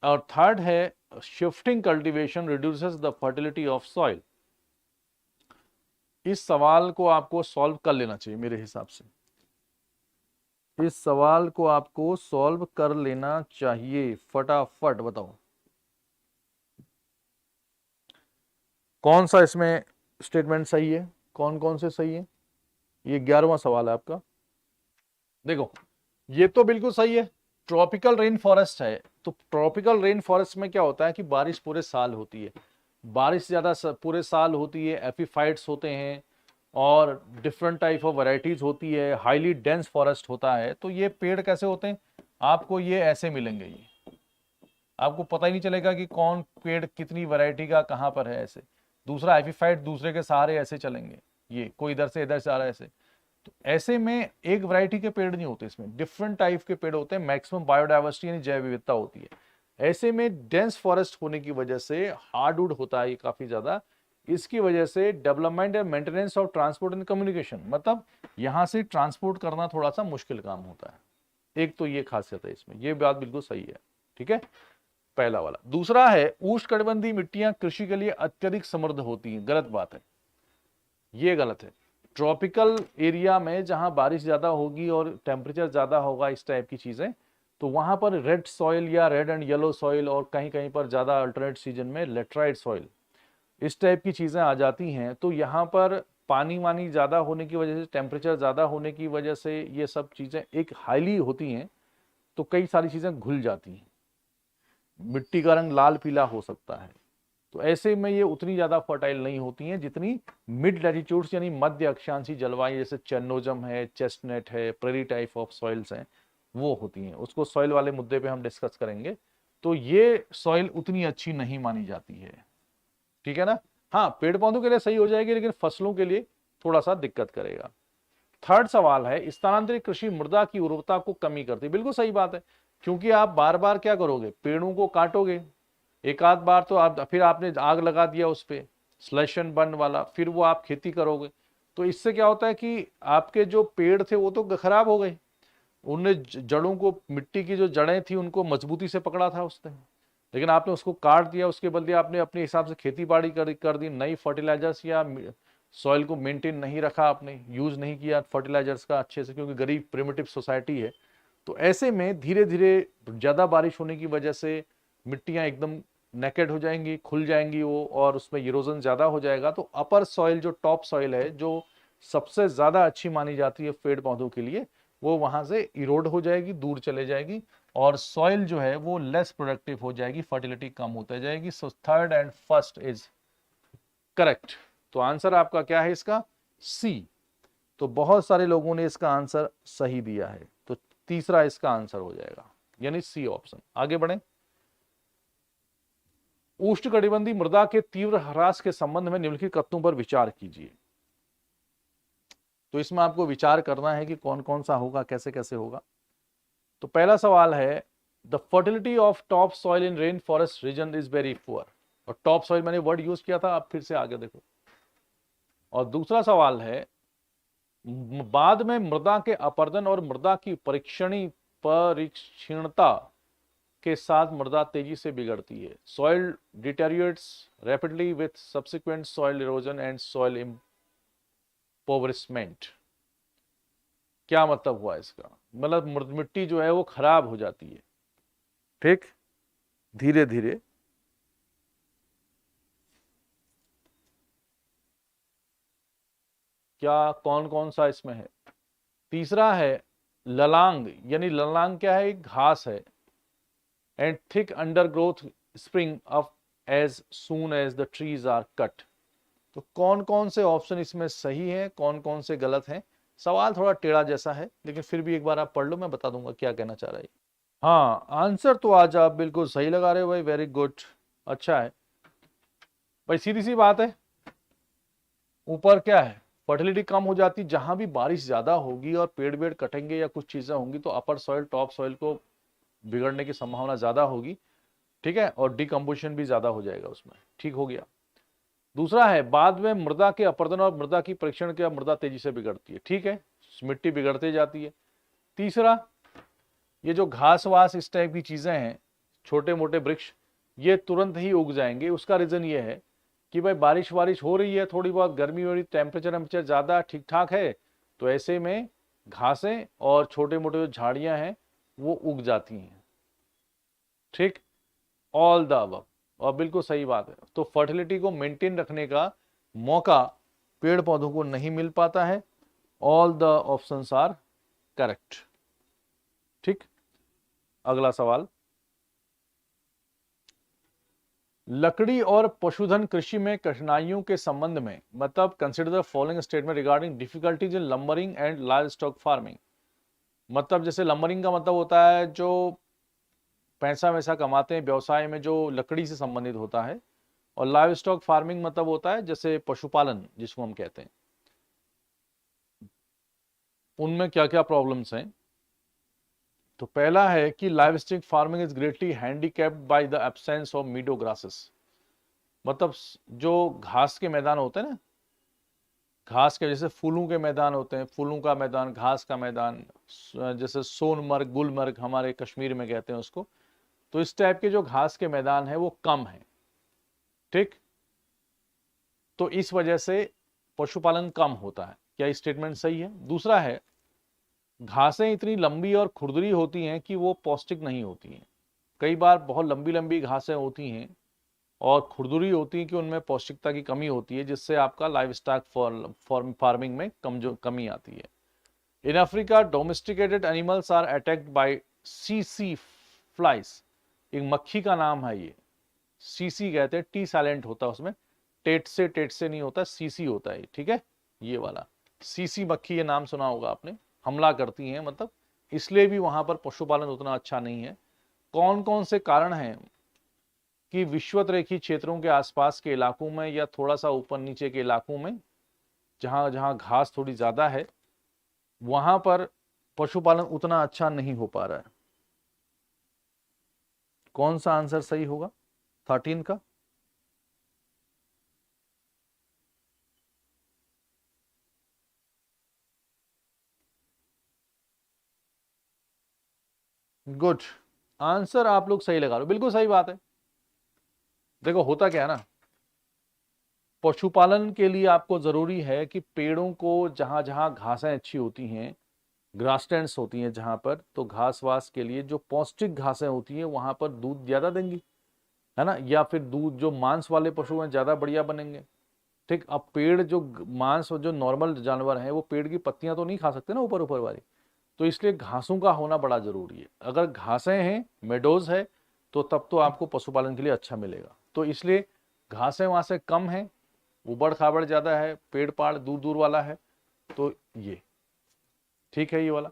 और थर्ड है shifting cultivation reduces the fertility of soil. इस सवाल को आपको सॉल्व कर लेना चाहिए मेरे हिसाब से, इस सवाल को आपको सॉल्व कर लेना चाहिए फटाफट। बताओ कौन सा इसमें स्टेटमेंट सही है, कौन कौन से सही है। ये 11वां सवाल है आपका। देखो ये तो बिल्कुल सही है, ट्रॉपिकल रेन फॉरेस्ट है। तो ट्रॉपिकल रेन फॉरेस्ट में क्या होता है कि बारिश पूरे साल होती है, बारिश ज़्यादा पूरे साल होती है, एपीफाइट्स होते हैं और डिफरेंट टाइप ऑफ वैरायटीज होती है, हाईली डेंस फॉरेस्ट होता है। तो ये पेड़ कैसे होते हैं? आपको ये ऐसे मिलेंगे, ये आपको पता ही नहीं चलेगा कि कौन पेड़ कितनी वैरायटी का कहाँ पर है ऐसे। दूसरा एपीफाइट दूसरे के सहारे ऐसे चलेंगे, ये कोई इधर से आ रहा है ऐसे। तो ऐसे में एक वैरायटी के पेड़ नहीं होते, इसमें डिफरेंट टाइप के पेड़ होते हैं, मैक्सिमम बायोडाइवर्सिटी यानी जैव विविधता होती है। ऐसे में डेंस फॉरेस्ट होने की वजह से हार्डवुड होता है ये काफी ज्यादा। इसकी वजह से development and maintenance of transport and communication, मतलब यहां से ट्रांसपोर्ट करना थोड़ा सा मुश्किल काम होता है। एक तो ये खासियत है इसमें, ये बात बिल्कुल सही है। ठीक है, पहला वाला। दूसरा है उष्णकटिबंधीय मिट्टियां कृषि के लिए अत्यधिक समृद्ध होती हैं। गलत बात है, ये गलत है। ट्रॉपिकल एरिया में जहां बारिश ज्यादा होगी और टेम्परेचर ज्यादा होगा, इस टाइप की चीजें, तो वहां पर रेड सॉइल या रेड एंड येलो सॉइल, और कहीं कहीं पर ज्यादा अल्टरनेट सीजन में लेटराइट सॉइल, इस टाइप की चीजें आ जाती हैं। तो यहाँ पर पानी वानी ज्यादा होने की वजह से, टेम्परेचर ज्यादा होने की वजह से ये सब चीजें एक हाईली होती हैं, तो कई सारी चीजें घुल जाती हैं, मिट्टी का रंग लाल पीला हो सकता है। तो ऐसे में ये उतनी ज्यादा फर्टाइल नहीं होती हैं जितनी मिड लैटिट्यूड्स यानी मध्य अक्षांशीय जलवायु, जैसे चेन्नोजम है, चेस्टनट है, प्रेरी टाइप ऑफ सॉइल्स हैं, वो होती हैं। उसको सॉइल वाले मुद्दे पे हम डिस्कस करेंगे। तो ये सॉइल उतनी अच्छी नहीं मानी जाती है, ठीक है ना। हाँ, पेड़ पौधों के लिए सही हो जाएगी, लेकिन फसलों के लिए थोड़ा सा दिक्कत करेगा। थर्ड सवाल है स्थानांतरित कृषि मृदा की उर्वरता को कमी करती है। बिल्कुल सही बात है, क्योंकि आप बार बार क्या करोगे, पेड़ों को काटोगे, एक आध बार तो आप, फिर आपने आग लगा दिया उस पे स्लेशन बर्न वाला, फिर वो आप खेती करोगे, तो इससे क्या होता है कि आपके जो पेड़ थे वो तो खराब हो गए। उनने जड़ों को, मिट्टी की जो जड़ें थी उनको मजबूती से पकड़ा था उसने, लेकिन आपने उसको काट दिया। उसके बदले आपने अपने हिसाब से खेती बाड़ी कर दी, नई फर्टिलाइजर्स या सॉइल को मेंटेन नहीं रखा, आपने यूज नहीं किया फर्टिलाइजर्स का अच्छे से, क्योंकि गरीब प्रिमिटिव सोसाइटी है। तो ऐसे में धीरे धीरे ज्यादा बारिश होने की वजह से मिट्टियां एकदम नेकेड हो जाएंगी, खुल जाएंगी वो, और उसमें इरोजन ज्यादा हो जाएगा। तो अपर सॉइल, जो टॉप सॉइल है, जो सबसे ज्यादा अच्छी मानी जाती है पेड़ पौधों के लिए, वो वहां से इरोड हो जाएगी, दूर चले जाएगी, और सॉइल जो है वो लेस प्रोडक्टिव हो जाएगी, फर्टिलिटी कम होती जाएगी। So third and first is correct. तो आंसर आपका क्या है इसका? सी। तो बहुत सारे लोगों ने इसका आंसर सही दिया है, तो तीसरा इसका आंसर हो जाएगा, यानी सी ऑप्शन। आगे बढ़े। उष्णकटिबंधीय मृदा के तीव्र ह्रास के संबंध में निम्नलिखित कथनों पर विचार कीजिए। तो इसमें आपको विचार करना है कि कौन कौन सा होगा, कैसे कैसे होगा। तो पहला सवाल है, the fertility of top soil in rain forest region is very poor. और टॉप सॉइल मैंने वर्ड यूज किया था, आप फिर से आगे देखो। और दूसरा सवाल है, बाद में मृदा के अपरदन और मृदा की परीक्षणता के साथ मृदा तेजी से बिगड़ती है। Soil deteriorates rapidly with subsequent soil erosion and soil impoverishment. क्या मतलब हुआ इसका? मतलब मिट्टी जो है वो खराब हो जाती है, ठीक, धीरे धीरे। क्या कौन कौन सा इसमें है? तीसरा है ललांग, यानी ललांग क्या है? एक घास है। And thick undergrowth spring up as soon as the trees are cut. तो कौन कौन से ऑप्शन इसमें सही है, कौन कौन से गलत हैं? सवाल थोड़ा टेढ़ा जैसा है, लेकिन फिर भी एक बार आप पढ़ लो, मैं बता दूंगा क्या कहना चाह रहा है। हाँ, आंसर तो आज आप बिल्कुल सही लगा रहे हो भाई, वेरी गुड, अच्छा है भाई। सीधी सी बात है, ऊपर क्या है, फर्टिलिटी कम हो जाती, जहां भी बारिश ज्यादा होगी और पेड़ वेड़ कटेंगे या कुछ चीजें होंगी तो अपर सॉइल टॉप सॉइल को बिगड़ने की संभावना ज्यादा होगी, ठीक है, और डिकम्पोजिशन भी ज्यादा हो जाएगा उसमें, ठीक हो गया। दूसरा है बाद में मृदा के अपरदन और मृदा की परीक्षण के, मृदा तेजी से बिगड़ती है, ठीक है, मिट्टी बिगड़ते जाती है। तीसरा, ये जो घास वास इस टाइप की चीजें हैं, छोटे मोटे वृक्ष, ये तुरंत ही उग जाएंगे। उसका रीजन ये है कि भाई बारिश वारिश हो रही है, थोड़ी बहुत गर्मी हो रही, टेम्परेचर ज्यादा ठीक ठाक है, तो ऐसे में घासें और छोटे मोटे जो झाड़ियां हैं वो उग जाती हैं, ठीक, ऑल द अबव। और बिल्कुल सही बात है, तो फर्टिलिटी को मेंटेन रखने का मौका पेड़ पौधों को नहीं मिल पाता है। All the options are correct, ठीक। अगला सवाल, लकड़ी और पशुधन कृषि में कठिनाइयों के संबंध में, मतलब consider the following statement regarding difficulties in lumbering and live stock farming. मतलब जैसे लंबरिंग का मतलब होता है जो पैसा वैसा कमाते हैं व्यवसाय में जो लकड़ी से संबंधित होता है, और लाइव स्टॉक फार्मिंग मतलब होता है जैसे पशुपालन जिसको हम कहते हैं, उनमें क्या क्या प्रॉब्लम्स हैं। तो पहला है कि live stock farming is greatly handicapped by the absence of मीडो grasses. मतलब जो घास के मैदान होते हैं ना, घास के जैसे फूलों के मैदान होते हैं, फूलों का मैदान, घास का मैदान, जैसे सोनमर्ग गुलमर्ग हमारे कश्मीर में कहते हैं उसको, तो इस टाइप के जो घास के मैदान है वो कम है, ठीक। तो इस वजह से पशुपालन कम होता है। क्या स्टेटमेंट सही है? दूसरा है, घासें इतनी लंबी और खुरदरी होती हैं कि वो पौष्टिक नहीं होती हैं। कई बार बहुत लंबी लंबी घासें होती हैं और खुरदुरी होती है कि उनमें पौष्टिकता की कमी होती है, जिससे आपका लाइव स्टॉक फार्मिंग में कमी आती है। In Africa domesticated animals are attacked by सीसी फ्लाइज। एक मक्खी का नाम है ये, सीसी कहते हैं, टी साइलेंट होता है उसमें, टेट से नहीं होता, सीसी होता है, ठीक है, ये वाला सीसी मक्खी, ये नाम सुना होगा आपने, हमला करती हैं, मतलब इसलिए भी वहां पर पशुपालन उतना अच्छा नहीं है। कौन कौन से कारण हैं कि विषुवत रेखी क्षेत्रों के आसपास के इलाकों में या थोड़ा सा ऊपर नीचे के इलाकों में जहां जहां घास थोड़ी ज्यादा है वहां पर पशुपालन उतना अच्छा नहीं हो पा रहा है? कौन सा आंसर सही होगा 13 का? गुड आंसर, आप लोग सही लगा रहे हो, बिल्कुल सही बात है। देखो होता क्या है ना, पशुपालन के लिए आपको जरूरी है कि पेड़ों को जहां जहां घासें अच्छी होती हैं, ग्रासलैंड्स होती हैं जहां पर, तो घास वास के लिए जो पौष्टिक घासें होती हैं वहां पर दूध ज्यादा देंगी, है ना, या फिर दूध जो मांस वाले पशु हैं ज्यादा बढ़िया बनेंगे, ठीक। अब पेड़ जो मांस और जो नॉर्मल जानवर हैं वो पेड़ की पत्तियां तो नहीं खा सकते ना ऊपर ऊपर वाली, तो इसलिए घासों का होना बड़ा जरूरी है। अगर घासें हैं, मेडोज है, तो तब तो आपको पशुपालन के लिए अच्छा मिलेगा। तो इसलिए घासें वहां से कम है, उबड़ खाबड़ ज्यादा है, पेड़ पाड़ दूर दूर वाला है, तो ये ठीक है, ये वाला।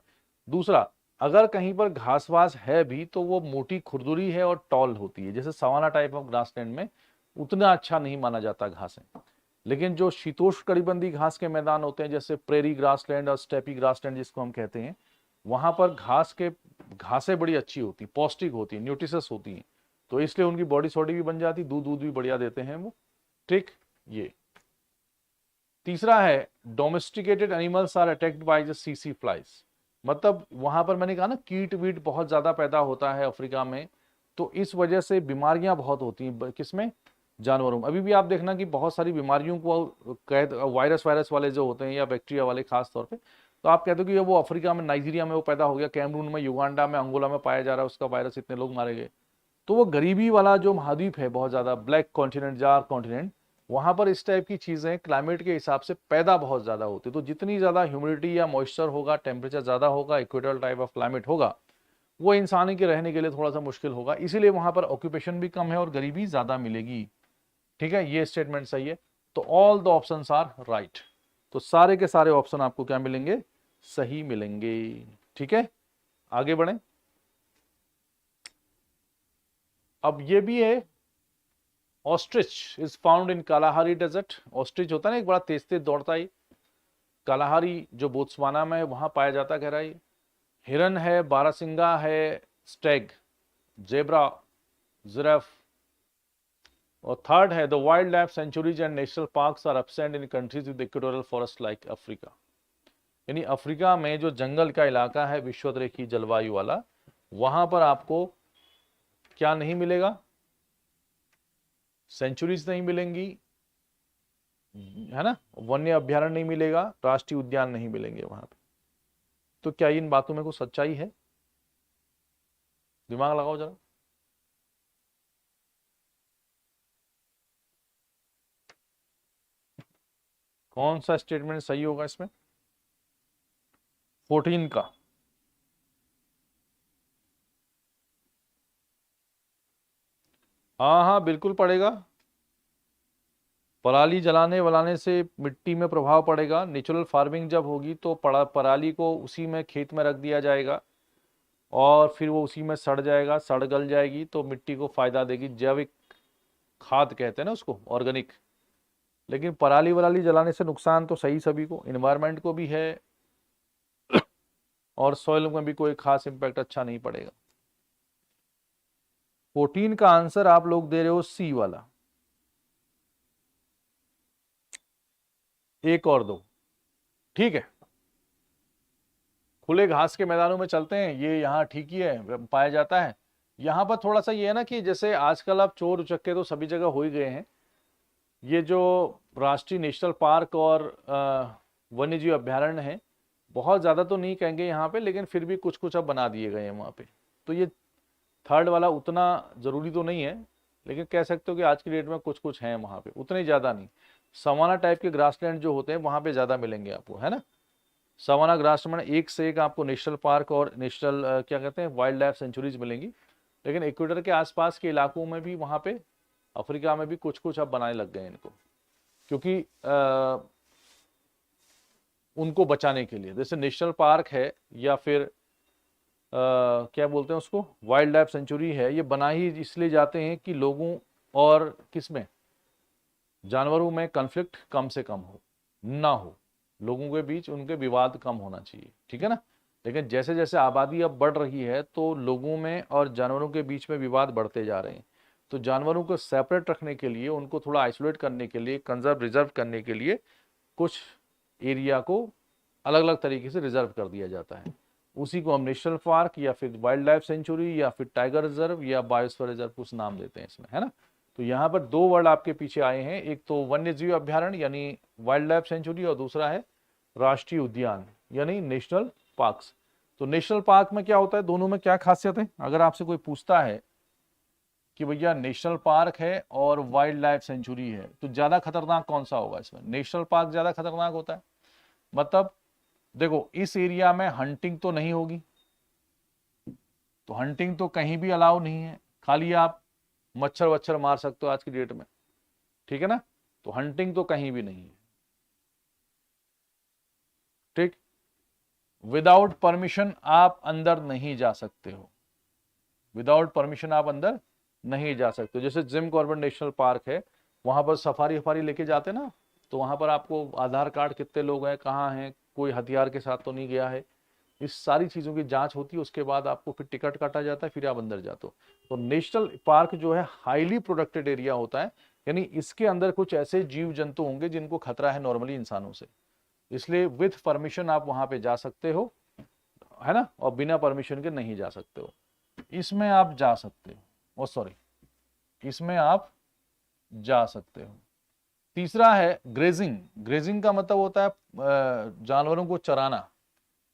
दूसरा, अगर कहीं पर घास वास है भी तो वो मोटी खुरदुरी है और टॉल होती है, जैसे सवाना टाइप ऑफ ग्रासलैंड में उतना अच्छा नहीं माना जाता घासें। लेकिन जो शीतोष्ण कटिबंधीय घास के मैदान होते हैं जैसे प्रेरी ग्रासलैंड और स्टेपी ग्रासलैंड जिसको हम कहते हैं, वहां पर घासें बड़ी अच्छी होती, पौष्टिक होती, न्यूट्रिशस होती हैं, तो इसलिए उनकी बॉडी सॉडी भी बन जाती, दूध दूध भी बढ़िया देते हैं वो, ठीक। ये तीसरा है, domesticated animals are attacked by the सीसी फ्लाइज। मतलब वहां पर मैंने कहा ना कीट वीट बहुत ज्यादा पैदा होता है अफ्रीका में, तो इस वजह से बीमारियां बहुत होती हैं किसमें, जानवरों में। अभी भी आप देखना कि बहुत सारी बीमारियों को कैद वायरस वायरस वाले जो होते हैं या बैक्टीरिया वाले खास तौर पे, तो आप कहते हो कि वो अफ्रीका में, नाइजीरिया में वो पैदा हो गया, कैमरून में, युगांडा में, अंगोला में पाया जा रहा है उसका वायरस, इतने लोग मारे गए। तो वो गरीबी वाला जो महाद्वीप है बहुत ज्यादा, ब्लैक कॉन्टिनेंट, जार कॉन्टिनेंट, वहां पर इस टाइप की चीजें क्लाइमेट के हिसाब से पैदा बहुत ज्यादा होती है। तो जितनी ज्यादा ह्यूमिडिटी या मॉइस्चर होगा, टेम्परेचर ज्यादा होगा, इक्वेटोरियल टाइप ऑफ क्लाइमेट होगा, वो इंसान के रहने के लिए थोड़ा सा मुश्किल होगा, इसीलिए वहां पर ऑक्यूपेशन भी कम है और गरीबी ज्यादा मिलेगी। ठीक है, ये स्टेटमेंट सही है। तो all the options are right. तो सारे के सारे ऑप्शन आपको क्या मिलेंगे? सही मिलेंगे। ठीक है, आगे बढ़ें। अब ये भी है, ostrich is found in Kalahari desert. Ostrich होता है ना, एक बड़ा तेज तेज दौड़ता है, कालाहारी जो बोत्सवाना में है वहां पाया जाता है। कह रहा है हिरन है, बारासिंगा है, स्टेग, जेब्रा, जिराफ। और थर्ड है the wild life sanctuaries and national parks are absent in countries with equatorial forest like Africa. यानी अफ्रीका में जो जंगल का इलाका है विषुवत जलवायु वाला, वहां पर आपको क्या नहीं मिलेगा? सेंचुरीज नहीं मिलेंगी, है ना, वन्य अभ्यारण्य नहीं मिलेगा, राष्ट्रीय उद्यान नहीं मिलेंगे वहां पे। तो क्या इन बातों में कुछ सच्चाई है? दिमाग लगाओ जरा। कौन सा स्टेटमेंट सही होगा इसमें? 14 का। हाँ हाँ बिल्कुल पड़ेगा। पराली जलाने वलाने से मिट्टी में प्रभाव पड़ेगा। नेचुरल फार्मिंग जब होगी तो पराली को उसी में खेत में रख दिया जाएगा और फिर वो उसी में सड़ जाएगा, सड़ गल जाएगी तो मिट्टी को फायदा देगी। जैविक खाद कहते हैं ना उसको, ऑर्गेनिक। लेकिन पराली वराली जलाने से नुकसान तो सही सभी को, इन्वायरमेंट को भी है और सॉइल में भी कोई खास इंपैक्ट अच्छा नहीं पड़ेगा। 14 का आंसर आप लोग दे रहे हो सी वाला। एक और दो, ठीक है। खुले घास के मैदानों में चलते हैं, ये यहाँ ठीक ही है, पाया जाता है। यहाँ पर थोड़ा सा ये है ना कि जैसे आजकल अब चोर उचक्के तो सभी जगह हो ही गए हैं। ये जो राष्ट्रीय नेशनल पार्क और वन्य जीव अभ्यारण्य है, बहुत ज़्यादा तो नहीं कहेंगे यहाँ पे, लेकिन फिर भी कुछ कुछ अब बना दिए गए हैं वहाँ पे। तो ये थर्ड वाला उतना ज़रूरी तो नहीं है, लेकिन कह सकते हो कि आज की डेट में कुछ कुछ हैं वहाँ पे, उतने ज़्यादा नहीं। सवाना टाइप के ग्रासलैंड जो होते हैं वहाँ पे ज़्यादा मिलेंगे आपको, है ना। सवाना ग्रासलैंड एक से एक आपको नेशनल पार्क और नेशनल क्या कहते हैं, वाइल्ड लाइफ सेंचुरीज मिलेंगी। लेकिन इक्वेटर के आसपास के इलाकों में भी, वहाँ पे अफ्रीका में भी कुछ कुछ अब बनाने लग गए इनको, क्योंकि उनको बचाने के लिए। जैसे नेशनल पार्क है या फिर क्या बोलते हैं उसको, वाइल्ड लाइफ सेंचुरी है, ये बना ही इसलिए जाते हैं कि लोगों और किसमें, जानवरों में कन्फ्लिक्ट कम से कम हो, ना हो, लोगों के बीच उनके विवाद कम होना चाहिए, ठीक है ना। लेकिन जैसे जैसे आबादी अब बढ़ रही है तो लोगों में और जानवरों के बीच में विवाद बढ़ते जा रहे हैं। तो जानवरों को सेपरेट रखने के लिए, उनको थोड़ा आइसोलेट करने के लिए, कंजर्व रिजर्व करने के लिए कुछ एरिया को अलग अलग तरीके से रिजर्व कर दिया जाता है। उसी को हम नेशनल पार्क या फिर वाइल्ड लाइफ सेंचुरी या फिर टाइगर रिजर्व या बायोस्फीयर रिजर्व कुछ नाम देते हैं इसमें, है ना। तो यहाँ पर दो वर्ड आपके पीछे आए हैं, एक तो वन्य जीव अभ्यारण्य यानी वाइल्ड लाइफ सेंचुरी और दूसरा है राष्ट्रीय उद्यान यानी नेशनल पार्क्स। तो नेशनल पार्क में क्या होता है, दोनों में क्या खासियत है? अगर आपसे कोई पूछता है कि भैया नेशनल पार्क है और वाइल्ड लाइफ सेंचुरी है तो ज्यादा खतरनाक कौन सा होगा इसमें? नेशनल पार्क ज्यादा खतरनाक होता है। मतलब देखो, इस एरिया में हंटिंग तो नहीं होगी, तो हंटिंग तो कहीं भी अलाउ नहीं है, खाली आप मच्छर वच्छर मार सकते हो आज की डेट में, ठीक है ना। तो हंटिंग तो कहीं भी नहीं है, ठीक। विदाउट परमिशन आप अंदर नहीं जा सकते हो, विदाउट परमिशन आप अंदर नहीं जा सकते हो। जैसे जिम कॉर्बेट नेशनल पार्क है, वहां पर सफारी वफारी लेके जाते ना, तो वहां पर आपको आधार कार्ड कितने लोग हैं, कहाँ हैं, कोई हथियार के साथ तो नहीं गया है, इस सारी चीज़ों की जांच होती है। उसके बाद आपको फिर टिकट काटा जाता है, फिर आप अंदर जाते हो। तो नेशनल पार्क जो है हाईली प्रोटेक्टेड एरिया होता है, यानी इसके अंदर कुछ ऐसे जीव जंतु होंगे जिनको खतरा है नॉर्मली इंसानों से, इसलिए विथ परमिशन आप वहां पे जा सकते हो, है ना, और बिना परमिशन के नहीं जा सकते हो। इसमें आप जा सकते हो, सॉरी, इसमें आप जा सकते हो। तीसरा है ग्रेजिंग। ग्रेजिंग का मतलब होता है जानवरों को चराना।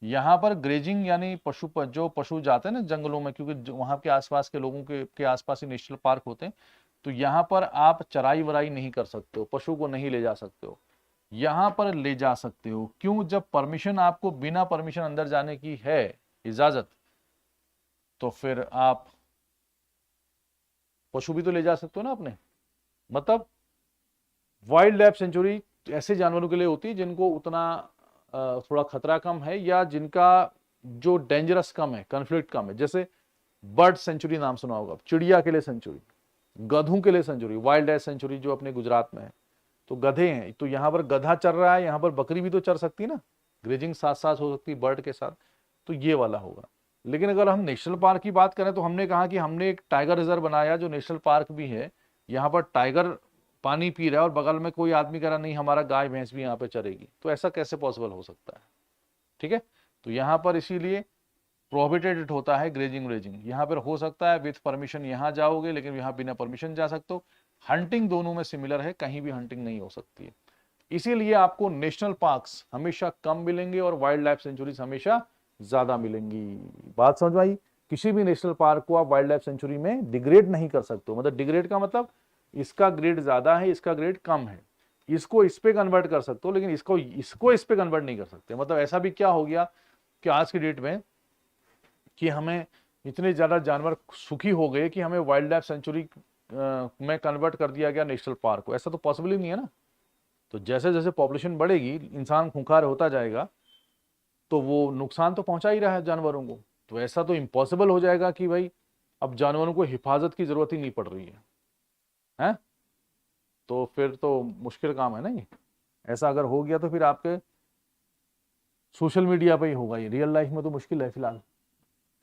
यहाँ पर ग्रेजिंग यानी जो पशु जाते हैं ना जंगलों में, क्योंकि वहां के आसपास के लोगों के आसपास ही नेशनल पार्क होते हैं, तो यहां पर आप चराई वराई नहीं कर सकते हो, पशु को नहीं ले जा सकते हो। यहां पर ले जा सकते हो, क्यों? जब परमिशन आपको बिना परमिशन अंदर जाने की है, इजाजत, तो फिर आप पशु भी तो ले जा सकते हो ना अपने। मतलब वाइल्ड लाइफ सेंचुरी ऐसे जानवरों के लिए होती है जिनको उतना थोड़ा खतरा कम है, या जिनका जो डेंजरस कम है, कन्फ्लिक्ट कम है। जैसे बर्ड सेंचुरी नाम सुना होगा, चिड़िया के लिए सेंचुरी, गधों के लिए सेंचुरी, वाइल्ड लाइफ सेंचुरी जो अपने गुजरात में है। तो गधे हैं, तो यहां पर गधा चर रहा है, यहां पर बकरी भी तो चर सकती है ना, ग्रेजिंग साथ साथ हो सकती है बर्ड के साथ, तो ये वाला होगा। लेकिन अगर हम नेशनल पार्क की बात करें तो हमने कहा कि हमने एक टाइगर रिजर्व बनाया जो नेशनल पार्क भी है, यहाँ पर टाइगर पानी पी रहा है और बगल में कोई आदमी कह रहा नहीं हमारा गाय भैंस भी यहाँ पे चरेगी, तो ऐसा कैसे पॉसिबल हो सकता है? ठीक है, तो यहाँ पर इसीलिए प्रोहिबिटेड होता है ग्रेजिंग व्रेजिंग। यहाँ पर हो सकता है विथ परमिशन यहाँ जाओगे, लेकिन यहाँ बिना परमिशन जा सकते हो। हंटिंग दोनों में सिमिलर है, कहीं भी हंटिंग नहीं हो सकती है। इसीलिए आपको नेशनल पार्क्स हमेशा कम मिलेंगे और वाइल्ड लाइफ सेंचुरीज हमेशा ज्यादा मिलेंगी। बात समझ में आई? किसी भी नेशनल पार्क को आप वाइल्ड लाइफ सेंचुरी में डिग्रेड नहीं कर सकते हो। मतलब डिग्रेड का मतलब इसका ग्रेड ज्यादा है, इसका ग्रेड कम है, इसको इस पे कन्वर्ट कर सकते हो, लेकिन इसको इसको इस पे कन्वर्ट नहीं कर सकते। मतलब ऐसा भी क्या हो गया कि आज की डेट में कि हमें इतने ज्यादा जानवर सुखी हो गए कि हमें वाइल्ड लाइफ सेंचुरी में कन्वर्ट कर दिया गया नेशनल पार्क को। ऐसा तो पॉसिबल ही नहीं है ना। तो जैसे जैसे पॉपुलेशन बढ़ेगी, इंसान खूंखार होता जाएगा, तो वो नुकसान तो पहुंचा ही रहा है जानवरों को। तो ऐसा तो इम्पॉसिबल हो जाएगा कि भाई अब जानवरों को हिफाजत की जरूरत ही नहीं पड़ रही है, हैं? तो फिर तो मुश्किल काम है ना ये। ऐसा अगर हो गया तो फिर आपके सोशल मीडिया पे ही होगा, ये रियल लाइफ में तो मुश्किल है फिलहाल।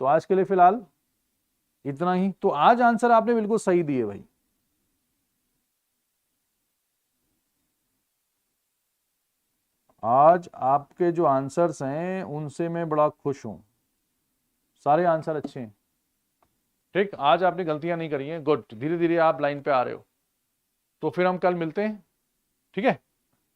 तो आज के लिए फिलहाल इतना ही। तो आज आंसर आपने बिल्कुल सही दिए भाई। आज आपके जो आंसर्स हैं उनसे मैं बड़ा खुश हूं, सारे आंसर अच्छे हैं। ठीक, आज आपने गलतियां नहीं करी हैं, गुड। धीरे धीरे आप लाइन पे आ रहे हो। तो फिर हम कल मिलते हैं, ठीक है?